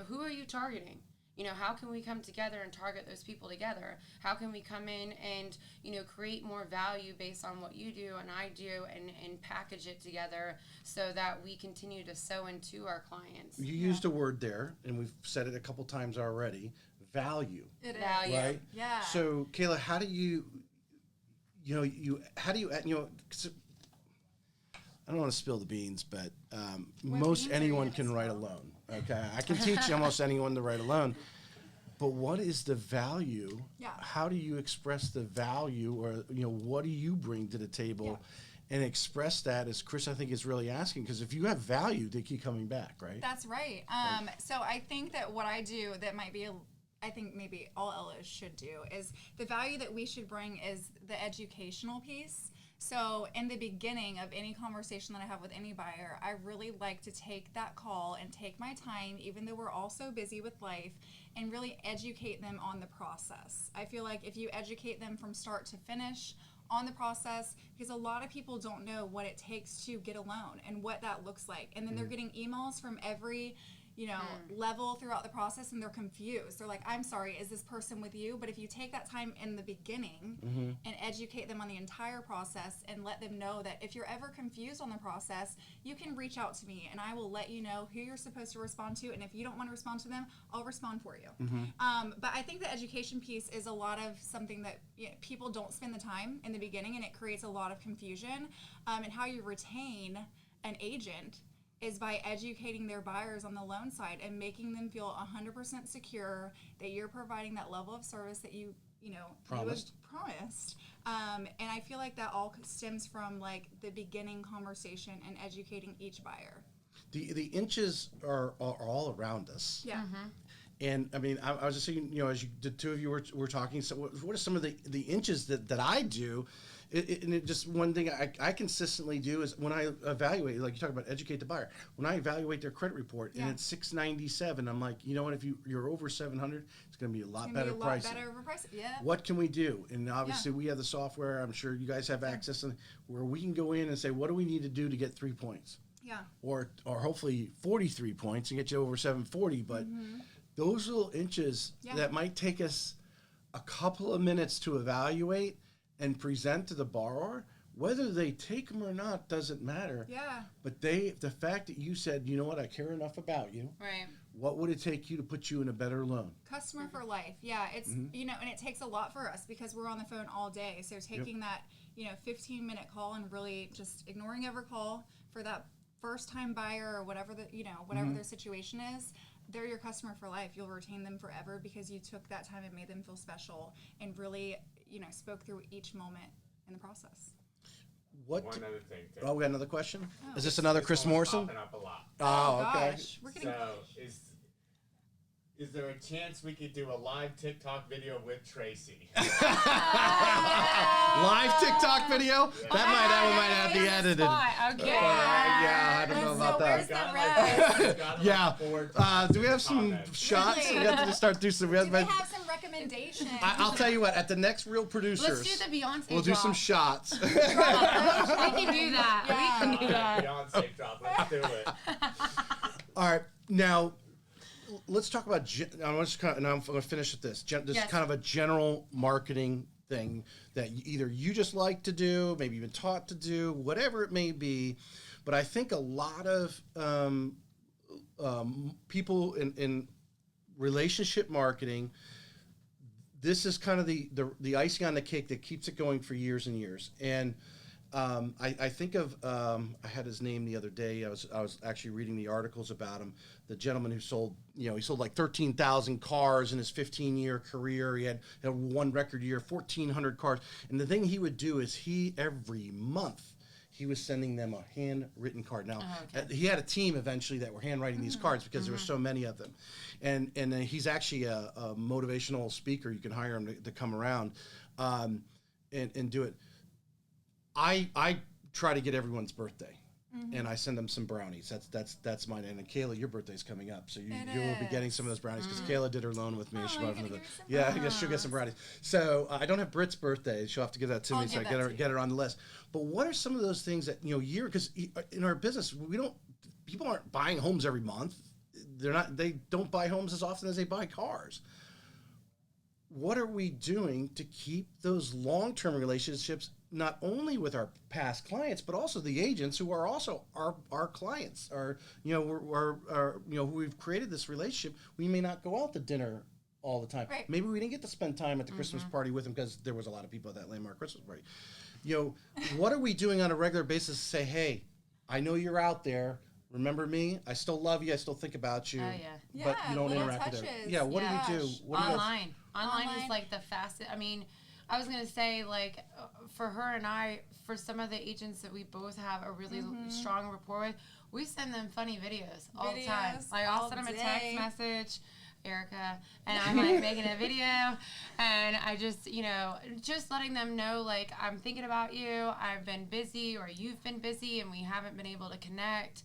who are you targeting? How can we come together and target those people together? How can we come in and, create more value based on what you do and I do, and package it together so that we continue to sow into our clients? You used a word there, and we've said it a couple times already, value. It is. Value. Right? Yeah. So, Kayla, how do you, I don't want to spill the beans, but most beans are anyone you can gonna write a spill? loan. Okay, I can teach almost anyone to write a loan, but what is the value? Yeah. How do you express the value, or what do you bring to the table, and express that, as Chris I think is really asking? Because if you have value, they keep coming back, right? That's right. So I think that what I do that might be I think maybe all LOs should do is the value that we should bring is the educational piece. So in the beginning of any conversation that I have with any buyer, I really like to take that call and take my time, even though we're all so busy with life, and really educate them on the process. I feel like if you educate them from start to finish on the process, because a lot of people don't know what it takes to get a loan and what that looks like. And then they're getting emails from every level throughout the process, and they're confused. They're like, I'm sorry, is this person with you? But if you take that time in the beginning and educate them on the entire process and let them know that if you're ever confused on the process, you can reach out to me and I will let you know who you're supposed to respond to. And if you don't want to respond to them, I'll respond for you. But I think the education piece is a lot of something that people don't spend the time in the beginning, and it creates a lot of confusion. And how you retain an agent is by educating their buyers on the loan side and making them feel 100% secure that you're providing that level of service that you promised. And I feel like that all stems from like the beginning conversation and educating each buyer. The inches are all around us. Yeah. And I was just saying, as the two of you were talking, so what are some of the inches that I do? Just one thing I consistently do is when I evaluate, like you talk about educate the buyer, when I evaluate their credit report and it's 697, I'm like, you know what, if you're over 700, it's going to be a lot better pricing. Yeah. What can we do? And obviously we have the software, I'm sure you guys have access, where we can go in and say, what do we need to do to get 3 points? Yeah. Or hopefully 43 points and get you over 740, but those little inches that might take us a couple of minutes to evaluate and present to the borrower, whether they take them or not doesn't matter. Yeah. But the fact that you said, you know what, I care enough about you. Right. What would it take you to put you in a better loan? Customer for life. Yeah. It's, and it takes a lot for us because we're on the phone all day. So taking that, 15-minute call and really just ignoring every call for that first time buyer or whatever their situation is, they're your customer for life. You'll retain them forever because you took that time and made them feel special and really, spoke through each moment in the process. One other thing, too. Oh, we got another question? Oh. Is this another Chris Morrison? Popping up a lot. Oh, okay. Gosh. We're getting So, is there a chance we could do a live TikTok video with Tracy? Live TikTok video? That one might have to be edited. Okay. Yeah, I don't know about that. Yeah. Do we have some shots? We have to just start doing some. Do they have some recommendations? I'll tell you what. At the next Real Producers, Let's do the Beyonce we'll do drop. some shots. We can do that. Yeah. We can do that. Beyonce drop. Let's do it. All right, now let's talk about. I'm going to finish with this. This is kind of a general marketing thing that either you just like to do, maybe you've been taught to do, whatever it may be. But I think a lot of people in relationship marketing, this is kind of the icing on the cake that keeps it going for years and years. And I think of I had his name the other day. I was actually reading the articles about him. The gentleman who sold like 13,000 cars in his 15-year career. He had one record year, 1,400 cars. And the thing he would do is every month he was sending them a handwritten card. Now, okay. he had a team eventually that were handwriting these cards because there were so many of them. And he's actually a motivational speaker. You can hire him to come around and do it. I try to get everyone's birthday. And I send them some brownies. That's mine. And Kayla, your birthday's coming up, so you will be getting some of those brownies because Kayla did her loan with me. She bought them. Yeah, she'll get some brownies. So I don't have Brit's birthday. She'll have to give that to me so I get her on the list. But what are some of those things that because in our business people aren't buying homes every month. They don't buy homes as often as they buy cars. What are we doing to keep those long-term relationships not only with our past clients, but also the agents who are also our clients, or who we've created this relationship? We may not go out to dinner all the time. Right. Maybe we didn't get to spend time at the Christmas party with them because there was a lot of people at that Lanemark Christmas party. What are we doing on a regular basis to say, hey, I know you're out there. Remember me? I still love you. I still think about you. Oh, yeah. But you don't interact with them. Yeah. What do you do? Online. Online is like the fastest. I mean, I was going to say, like, for her and I, for some of the agents that we both have a really strong rapport with, we send them funny videos all the time. Like, I'll send them a text message, Erica, and I'm, like, making a video, and I just, just letting them know, like, I'm thinking about you, I've been busy, or you've been busy, and we haven't been able to connect.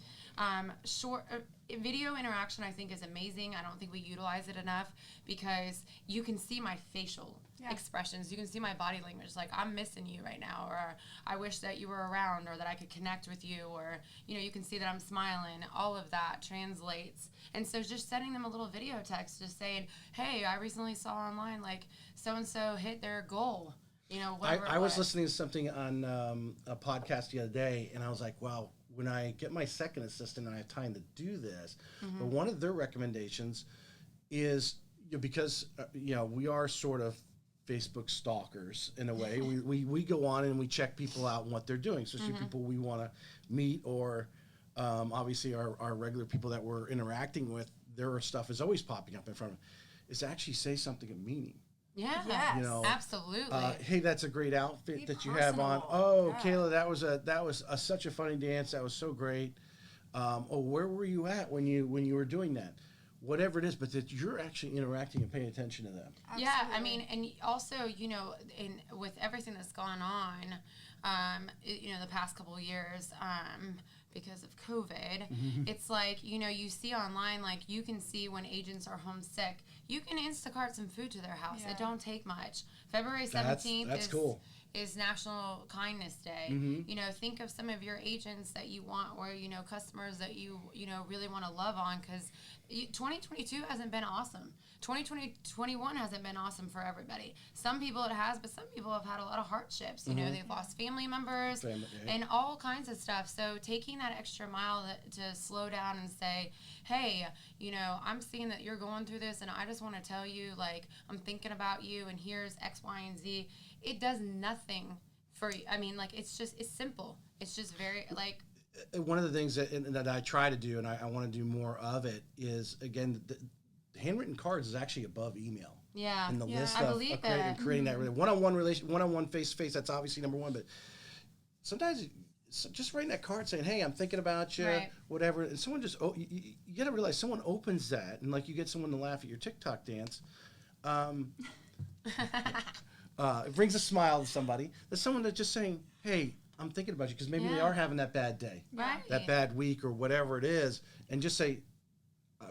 Video interaction, I think, is amazing. I don't think we utilize it enough because you can see my facial expressions. You can see my body language. Like, I'm missing you right now, or I wish that you were around, or that I could connect with you, or, you can see that I'm smiling. All of that translates. And so just sending them a little video text just saying, hey, I recently saw online, like, so-and-so hit their goal. I was listening to something on a podcast the other day, and I was like, wow, when I get my second assistant and I have time to do this, but one of their recommendations is, because we are sort of Facebook stalkers in a way. we go on and we check people out and what they're doing, especially people we want to meet, or obviously our regular people that we're interacting with. Their stuff is always popping up in front of them. Is to actually say something of meaning. Yeah, absolutely. Hey, that's a great outfit that you have on. Oh, yeah. Kayla, that was such a funny dance. That was so great. Where were you at when you were doing that? Whatever it is, but that you're actually interacting and paying attention to them. Absolutely. Yeah, I mean, and also, with everything that's gone on, the past couple of years, because of COVID, it's like, you see online, like, you can see when agents are homesick, you can Instacart some food to their house. It don't take much. February 17th cool. is National Kindness Day. Think of some of your agents that you want, or, customers that you really want to love on, because 2022 hasn't been awesome. 2021 hasn't been awesome for everybody. Some people it has, but some people have had a lot of hardships. They've lost family members and all kinds of stuff. So taking that extra mile to slow down and say, hey, I'm seeing that you're going through this, and I just want to tell you, like, I'm thinking about you, and here's X, Y, and Z. It does nothing for you. I mean, like, it's simple. It's just very, like... One of the things that I try to do, and I want to do more of it, is, again, the handwritten cards is actually above email. Yeah. And the list I of believe that. creating that one-on-one face-to-face, that's obviously number one, but sometimes just writing that card saying, hey, I'm thinking about you, whatever, and someone just, you got to realize someone opens that, and, like, you get someone to laugh at your TikTok dance. It brings a smile to somebody. There's someone that's just saying, hey, I'm thinking about you, because maybe they are having that bad day, that bad week, or whatever it is, and just say,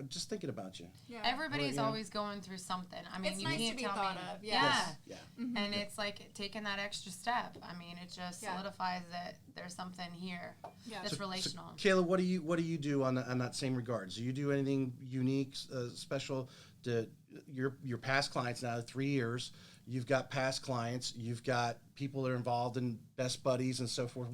just thinking about you. Yeah. Everybody's always going through something. I mean, it's you nice can't to be tell thought me. of. Yeah. And it's like taking that extra step. I mean, it just solidifies that there's something here that's relational. So, Kayla, what do you do on that same regards? Do you do anything unique, special to your past clients? Now 3 years, you've got past clients, you've got people that are involved in best buddies and so forth.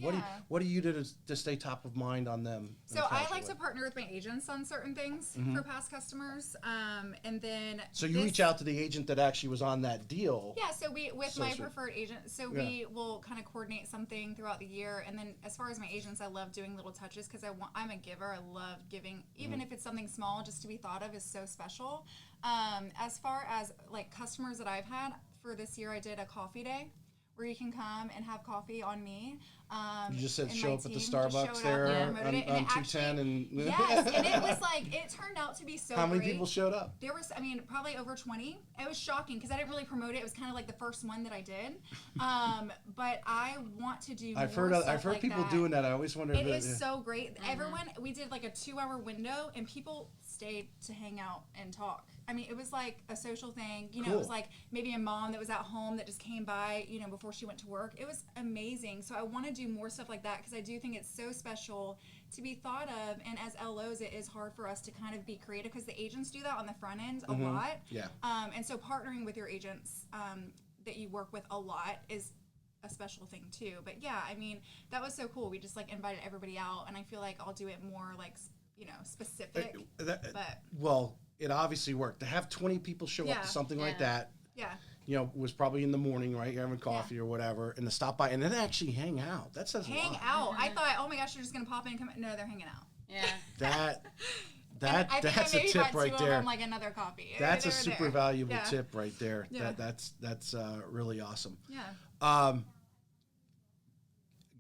What do you do to stay top of mind on them? So I like to partner with my agents on certain things for past customers, and then. So you reach out to the agent that actually was on that deal. Yeah. So my preferred agent. So we will kind of coordinate something throughout the year, and then as far as my agents, I love doing little touches because I'm a giver. I love giving, even if it's something small, just to be thought of is so special. As far as like customers that I've had for this year, I did a coffee day where you can come and have coffee on me. You just said and show my up at the team just showed Starbucks up there and on promoted it, and it 210 and yes, and it was like, it turned out to be so How many great. people showed up? There was, I mean, probably over 20. It was shocking because I didn't really promote it. It was kind of like the first one that I did. But I want to do more I've stuff heard like people that. doing that. I always wondered It if is so great. Everyone, we did like a 2-hour window, and people stayed to hang out and talk. I mean, it was like a social thing. You know, Cool. it was like maybe a mom that was at home that just came by, you know, before she went to work. It was amazing. So I want to do more stuff like that because I do think it's so special to be thought of. And as LOs, it is hard for us to kind of be creative because the agents do that on the front end a lot. Yeah. And so partnering with your agents that you work with a lot is a special thing too. But yeah, I mean, that was so cool. We just like invited everybody out, and I feel like I'll do it more like, you know, specific. But Well, it obviously worked. To have 20 people show up Yeah. to something like that, yeah. you know, was probably in the morning, right? You're having coffee or whatever, and to stop by and then actually hang out. That says a Hang lot. out. I thought, oh my gosh, they're just gonna pop in and come. No, they're hanging out. Yeah. And I think That's I a maybe tip bought right two there. of them, like another coffee. That's They a were super there. valuable Yeah. tip right there. Yeah. That's really awesome. Yeah.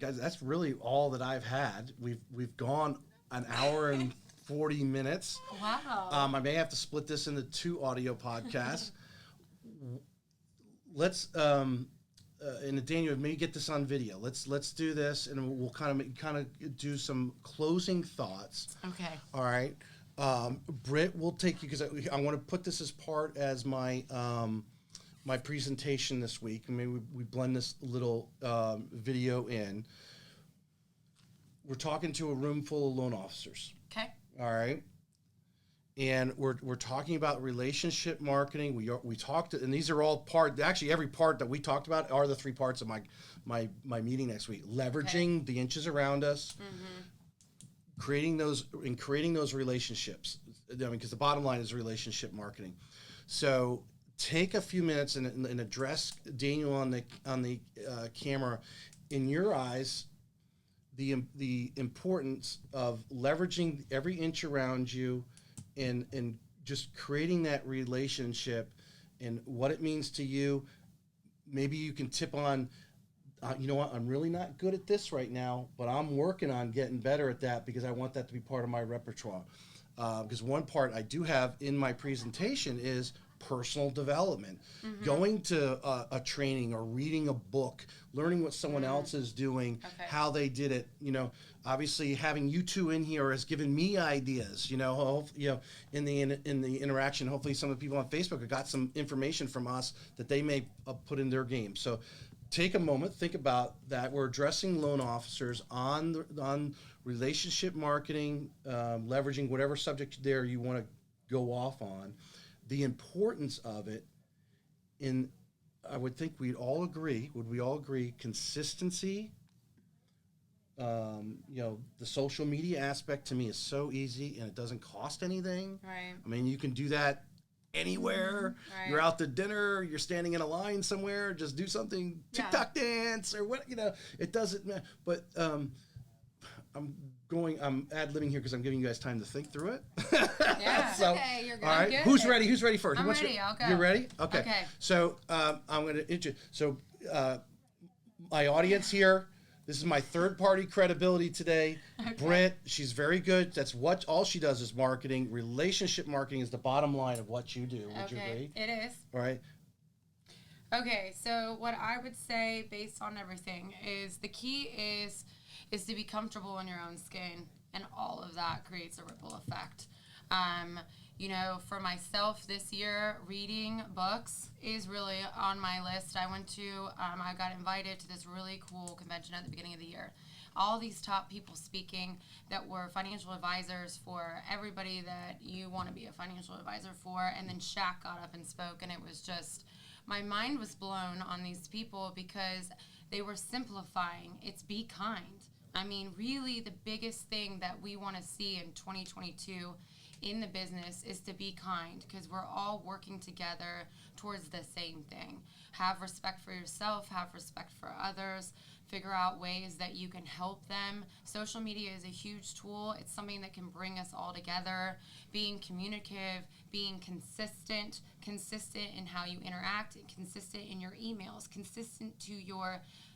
Guys, that's really all that I've had. We've gone an hour and 40 minutes. Wow. I may have to split this into 2 audio podcasts. Let's and Daniel, maybe get this on video. Let's do this, and we'll kind of do some closing thoughts. Okay. All right. Brit, we'll take you because I want to put this as part as my my presentation this week. Maybe we blend this little video in. We're talking to a room full of loan officers. Okay. All right. And we're talking about relationship marketing. We talked, and these are all actually every part that we talked about are the 3 parts of my meeting next week. Leveraging the inches around us, creating those relationships. I mean, because the bottom line is relationship marketing. So take a few minutes and address Daniel on the camera. In your eyes, the importance of leveraging every inch around you. And just creating that relationship and what it means to you. Maybe you can tip on, you know what, I'm really not good at this right now, but I'm working on getting better at that because I want that to be part of my repertoire. Because one part I do have in my presentation is personal development. Going to a training or reading a book, learning what someone else is doing, how they did it. You know, obviously having you 2 in here has given me ideas. You know, in the interaction, hopefully some of the people on Facebook have got some information from us that they may put in their game. So take a moment, think about that. We're addressing loan officers on relationship marketing, leveraging whatever subject there you want to go off on. The importance of it I would think would we all agree, consistency, the social media aspect to me is so easy and it doesn't cost anything. Right. I mean, you can do that anywhere. Right. You're out to dinner, you're standing in a line somewhere, just do something, TikTok dance or what, it doesn't matter. But I'm ad-libbing here because I'm giving you guys time to think through it. Yeah. So, Okay, you're good. all right. Good. Who's ready first? I'm ready. I'll go. You're ready? Okay. Okay. So I'm going to introduce. So my audience here, this is my third-party credibility today. Okay. Brit, she's very good. That's all she does is marketing. Relationship marketing is the bottom line of what you do. Would you agree? It is. All right. Okay, so what I would say based on everything is the key is to be comfortable in your own skin, and all of that creates a ripple effect. For myself this year, reading books is really on my list. I got invited to this really cool convention at the beginning of the year. All these top people speaking that were financial advisors for everybody that you want to be a financial advisor for. And then Shaq got up and spoke, and it was just, my mind was blown on these people because they were simplifying. It's be kind. I mean, really the biggest thing that we want to see in 2022 in the business is to be kind, because we're all working together towards the same thing. Have respect for yourself, have respect for others, figure out ways that you can help them. Social media is a huge tool. It's something that can bring us all together. Being communicative, being consistent in how you interact, consistent in your emails, consistent to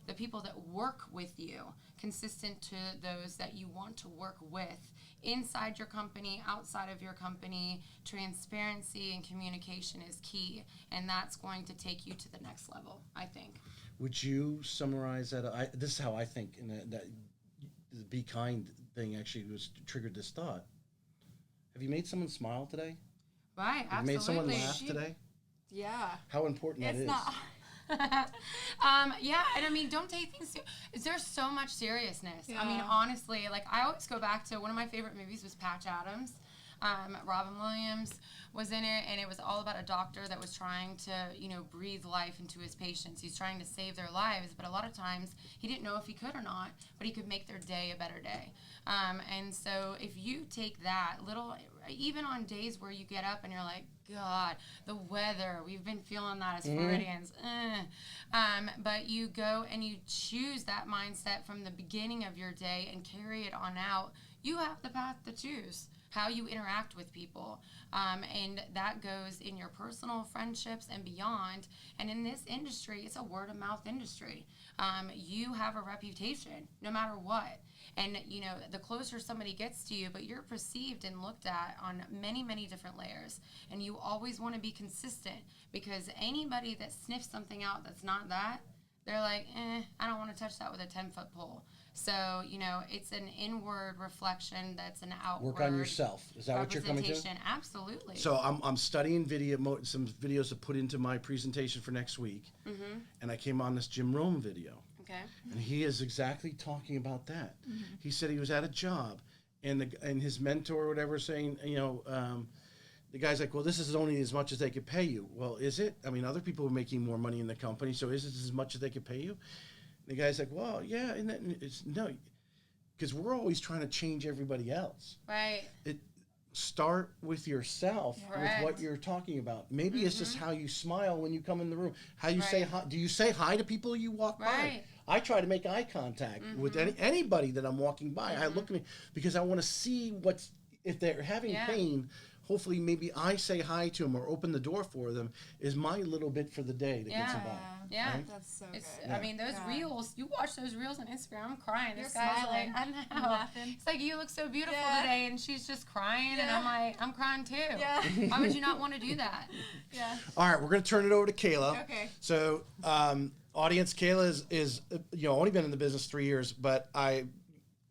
the people that work with you, consistent to those that you want to work with, inside your company, outside of your company. Transparency and communication is key, and that's going to take you to the next level, I think. Would you summarize that? This is how I think, and that the be kind thing actually triggered this thought. Have you made someone smile today? Right, Have you made someone absolutely. laugh today? Yeah. How important that It's is. not. Yeah, and I mean, don't take things there's so much seriousness. Yeah. I mean, honestly, like, I always go back to one of my favorite movies was Patch Adams. Robin Williams was in it, and it was all about a doctor that was trying to, breathe life into his patients. He's trying to save their lives, but a lot of times he didn't know if he could or not, but he could make their day a better day. And so if you take that even on days where you get up and you're like, God, the weather, we've been feeling that as Floridians. But you go and you choose that mindset from the beginning of your day and carry it on out. You have the path to choose how you interact with people. And that goes in your personal friendships and beyond. And in this industry, it's a word of mouth industry. You have a reputation no matter what. And, the closer somebody gets to you, but you're perceived and looked at on many, many different layers. And you always want to be consistent, because anybody that sniffs something out that's not that, they're like, I don't want to touch that with a 10-foot pole. So, it's an inward reflection that's an outward Work on yourself. Is that what you're coming to? representation. Absolutely. So I'm studying some videos to put into my presentation for next week. Mm-hmm. And I came on this Jim Rome video. Okay. And he is exactly talking about that. Mm-hmm. He said he was at a job, and his mentor or whatever saying, the guy's like, well, this is only as much as they could pay you. Well, is it? I mean, other people are making more money in the company, so is it as much as they could pay you? And the guy's like, well, yeah, and it's no, because we're always trying to change everybody else. Right. Start with yourself, Correct. with what you're talking about. Maybe it's just how you smile when you come in the room. How you Right. say hi. Do you say hi to people you walk by? Right. I try to make eye contact with anybody that I'm walking by. I look at me because I want to see if they're having pain. Hopefully, maybe I say hi to them or open the door for them is my little bit for the day that gets them by. Yeah. Right? That's so It's, good. I mean, those reels, you watch those reels on Instagram, I'm crying. You're This guy's smiling, like, I know. laughing. It's like, you look so beautiful Yeah. today, and she's just crying, and Yeah. I'm like, I'm crying too. Yeah. Why would you not want to do that? Yeah. All right, we're going to turn it over to Kayla. Okay. So, audience, Kayla is only been in the business 3 years, but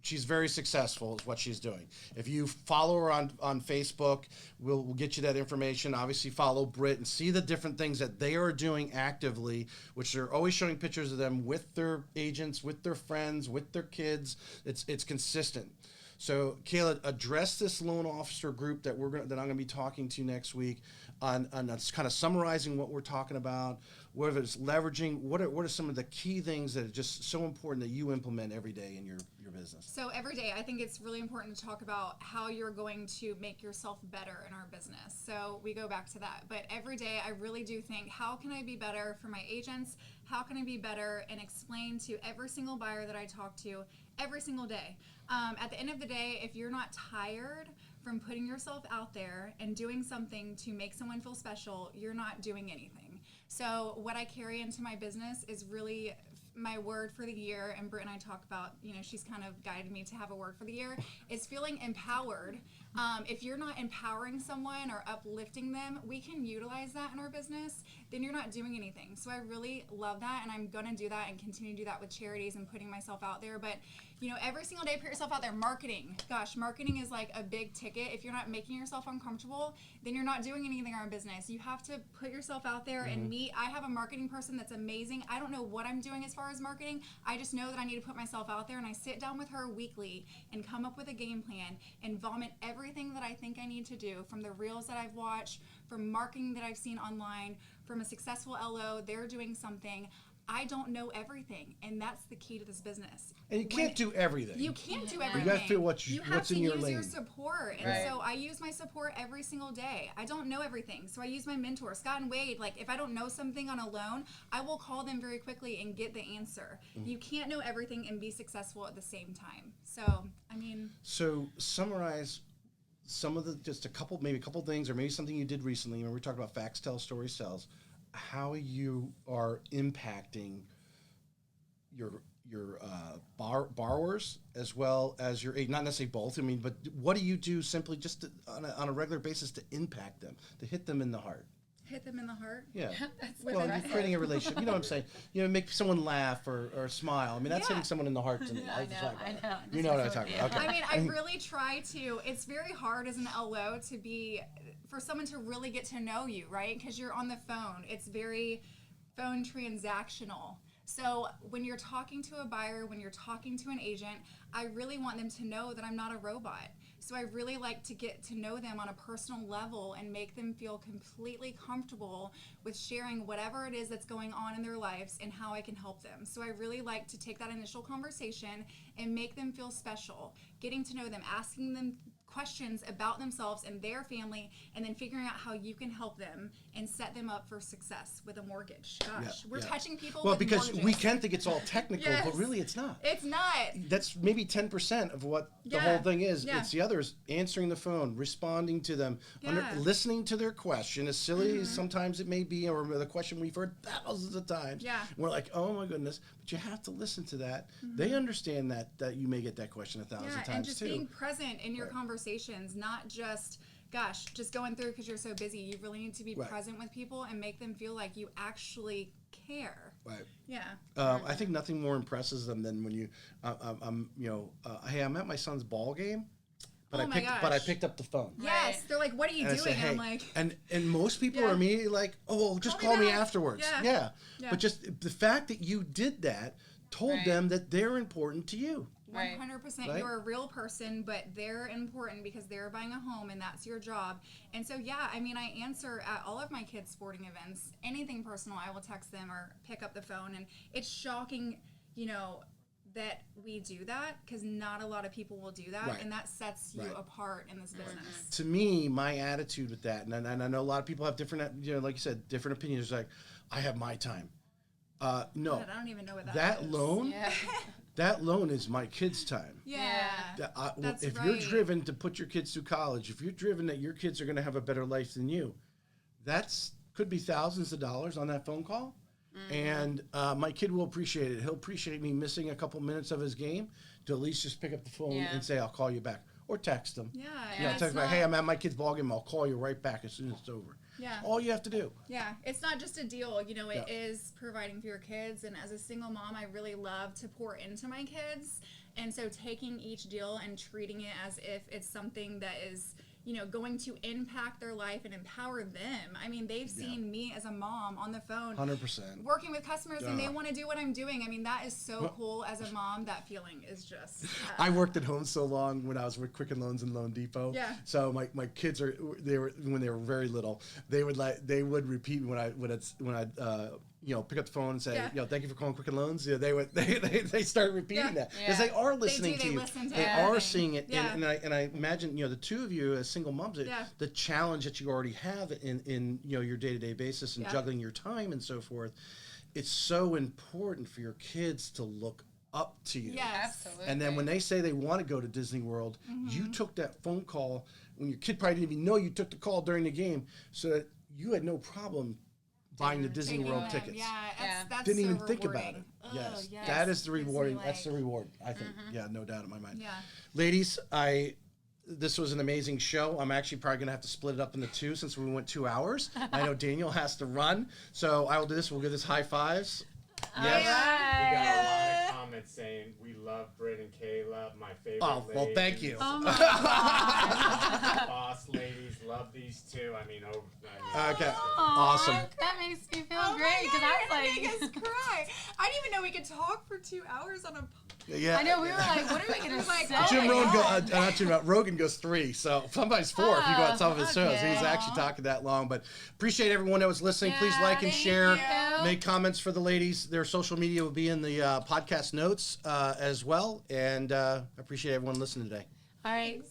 she's very successful is what she's doing. If you follow her on Facebook, we'll get you that information. Obviously, follow Brit and see the different things that they are doing actively, which they're always showing pictures of them with their agents, with their friends, with their kids. It's consistent. So, Kayla, address this loan officer group that I'm going to be talking to next week on kind of summarizing what we're talking about, whether it's leveraging. What are some of the key things that are just so important that you implement every day in your business? So every day, I think it's really important to talk about how you're going to make yourself better in our business. So we go back to that. But every day, I really do think, how can I be better for my agents? How can I be better and explain to every single buyer that I talk to every single day? At the end of the day, if you're not tired from putting yourself out there and doing something to make someone feel special, you're not doing anything. So what I carry into my business is really my word for the year, and Brit and I talk about, she's kind of guided me to have a word for the year, is feeling empowered. If you're not empowering someone or uplifting them, we can utilize that in our business, then you're not doing anything. So I really love that, and I'm going to do that and continue to do that with charities and putting myself out there. But, every single day, put yourself out there. Marketing. Gosh, marketing is like a big ticket. If you're not making yourself uncomfortable, then you're not doing anything in our business. You have to put yourself out there and meet. I have a marketing person that's amazing. I don't know what I'm doing as far as marketing. I just know that I need to put myself out there, and I sit down with her weekly and come up with a game plan and vomit everything that I think I need to do, from the reels that I've watched, from marketing that I've seen online, from a successful LO, they're doing something. I don't know everything, and that's the key to this business. And you can't do everything. You can't do Yeah. everything. You got to feel what's in your lane. You have to use your support. And Right. so I use my support every single day. I don't know everything. So I use my mentor, Scott and Wade. Like, if I don't know something on a loan, I will call them very quickly and get the answer. You can't know everything and be successful at the same time. So, I mean. So summarize some of just maybe a couple things, or maybe something you did recently. When we talked about facts tell, stories sells, how you are impacting your borrowers as well as your not necessarily both. I mean, but what do you do simply just on a regular basis to impact them, to hit them in the heart? Hit them in the heart. Yeah. That's Well, you're creating a relationship. You know what I'm saying? Make someone laugh or smile. I mean, that's hitting someone in the heart to me. I know. You know what I'm talking about. Okay. I mean, I really try to. It's very hard as an LO for someone to really get to know you, right? Because you're on the phone. It's very phone transactional. So when you're talking to a buyer, when you're talking to an agent, I really want them to know that I'm not a robot. So I really like to get to know them on a personal level and make them feel completely comfortable with sharing whatever it is that's going on in their lives and how I can help them. So I really like to take that initial conversation and make them feel special, getting to know them, asking them questions about themselves and their family, and then figuring out how you can help them and set them up for success with a mortgage. Gosh, we're touching people Well, with because mortgages. we can think it's all technical, Yes. but really it's not. It's not. That's maybe 10% of what the Yeah. whole thing is. Yeah. It's the others answering the phone, responding to them, Yeah. listening to their question, as silly as sometimes it may be, or the question we've heard thousands of times. Yeah. And we're like, oh my goodness, but you have to listen to that. They understand that you may get that question 1,000 times and just too. being present in your conversations, not just going through because you're so busy. You really need to be Right. present with people and make them feel like you actually care. Right. Yeah. I think nothing more impresses them than when you, hey, I'm at my son's ball game, but Oh my but I gosh. picked up the phone. Yes. They're like, what are you And I doing? say, And hey, I'm like, and most people Yeah. are immediately like, oh, just Call call me me back. afterwards. Yeah. But just the fact that you did that told Right. them that they're important to you. Right. 100%. Right? You're a real person, but they're important because they're buying a home and that's your job. And so, yeah, I mean, I answer at all of my kids' sporting events. Anything personal, I will text them or pick up the phone. And it's shocking, that we do that because not a lot of people will do that. Right. And that sets you Right. apart in this business. To me, my attitude with that, and I know a lot of people have different, like you said, different opinions. Like, I have my time. No, God, I don't even know what that is. loan, Yeah. that loan is my kid's time. Yeah. That's If right. you're driven to put your kids through college, if you're driven that your kids are going to have a better life than you, could be thousands of dollars on that phone call. And my kid will appreciate it. He'll appreciate me missing a couple minutes of his game to at least just pick up the phone Yeah. and say, I'll call you back. Or text him. Yeah. Yeah, and text it's me, not- hey, I'm at my kid's ball game. I'll call you right back as soon as it's over. Yeah. All you have to do. Yeah, it's not just a deal. It Yeah. is providing for your kids. And as a single mom, I really love to pour into my kids. And so taking each deal and treating it as if it's something that is, going to impact their life and empower them. I mean, they've seen me as a mom on the phone 100%. working with customers and they Yeah. want to do what I'm doing. I mean, that is so cool as a mom. That feeling is just... I worked at home so long when I was with Quicken Loans and Loan Depot. Yeah. So my kids when they were very little, they would repeat when I pick up the phone and say, Yeah. thank you for calling Quicken Loans. They start repeating that because they are listening to you. listen to They everything. are seeing it. Yeah. And I imagine the two of you as single moms, Yeah. the challenge that you already have in your day-to-day basis and Yeah. juggling your time and so forth. It's so important for your kids to look up to you. Yes. Absolutely. And then when they say they want to go to Disney World, Mm-hmm. you took that phone call when your kid probably didn't even know you took the call during the game, so that you had no problem buying the Disney Taking World them. tickets. Yeah, that's Didn't so even think about rewarding. it. Oh, Yes. yes. That is the Gives me, rewarding. That's the like- reward, I think. Yeah, no doubt in my mind. Yeah. Ladies, this was an amazing show. I'm actually probably going to have to split it up into two since we went 2 hours. I know Daniel has to run, so I will do this. We'll give this high fives. Yes. We got a lot of comments saying we love Brit and Kayla, my favorite. Oh, well, thank you. Oh my God. Boss ladies, love these two. Okay. Aw, Awesome. That makes me feel Oh my great because God, I you're was gonna make us cry. I didn't even know we could talk for 2 hours on a. Yeah. I know we were like, what are we gonna Like, say? oh Jim my Rohn, God. not Jim Rohn, Rogan goes 3, so sometimes 4 if you go on some of his shows. okay. He's actually talking that long, but appreciate everyone that was listening. Please Yeah, like and thank share. you. Make comments for the ladies. Their social media will be in the podcast notes as well. And I appreciate everyone listening today. All right.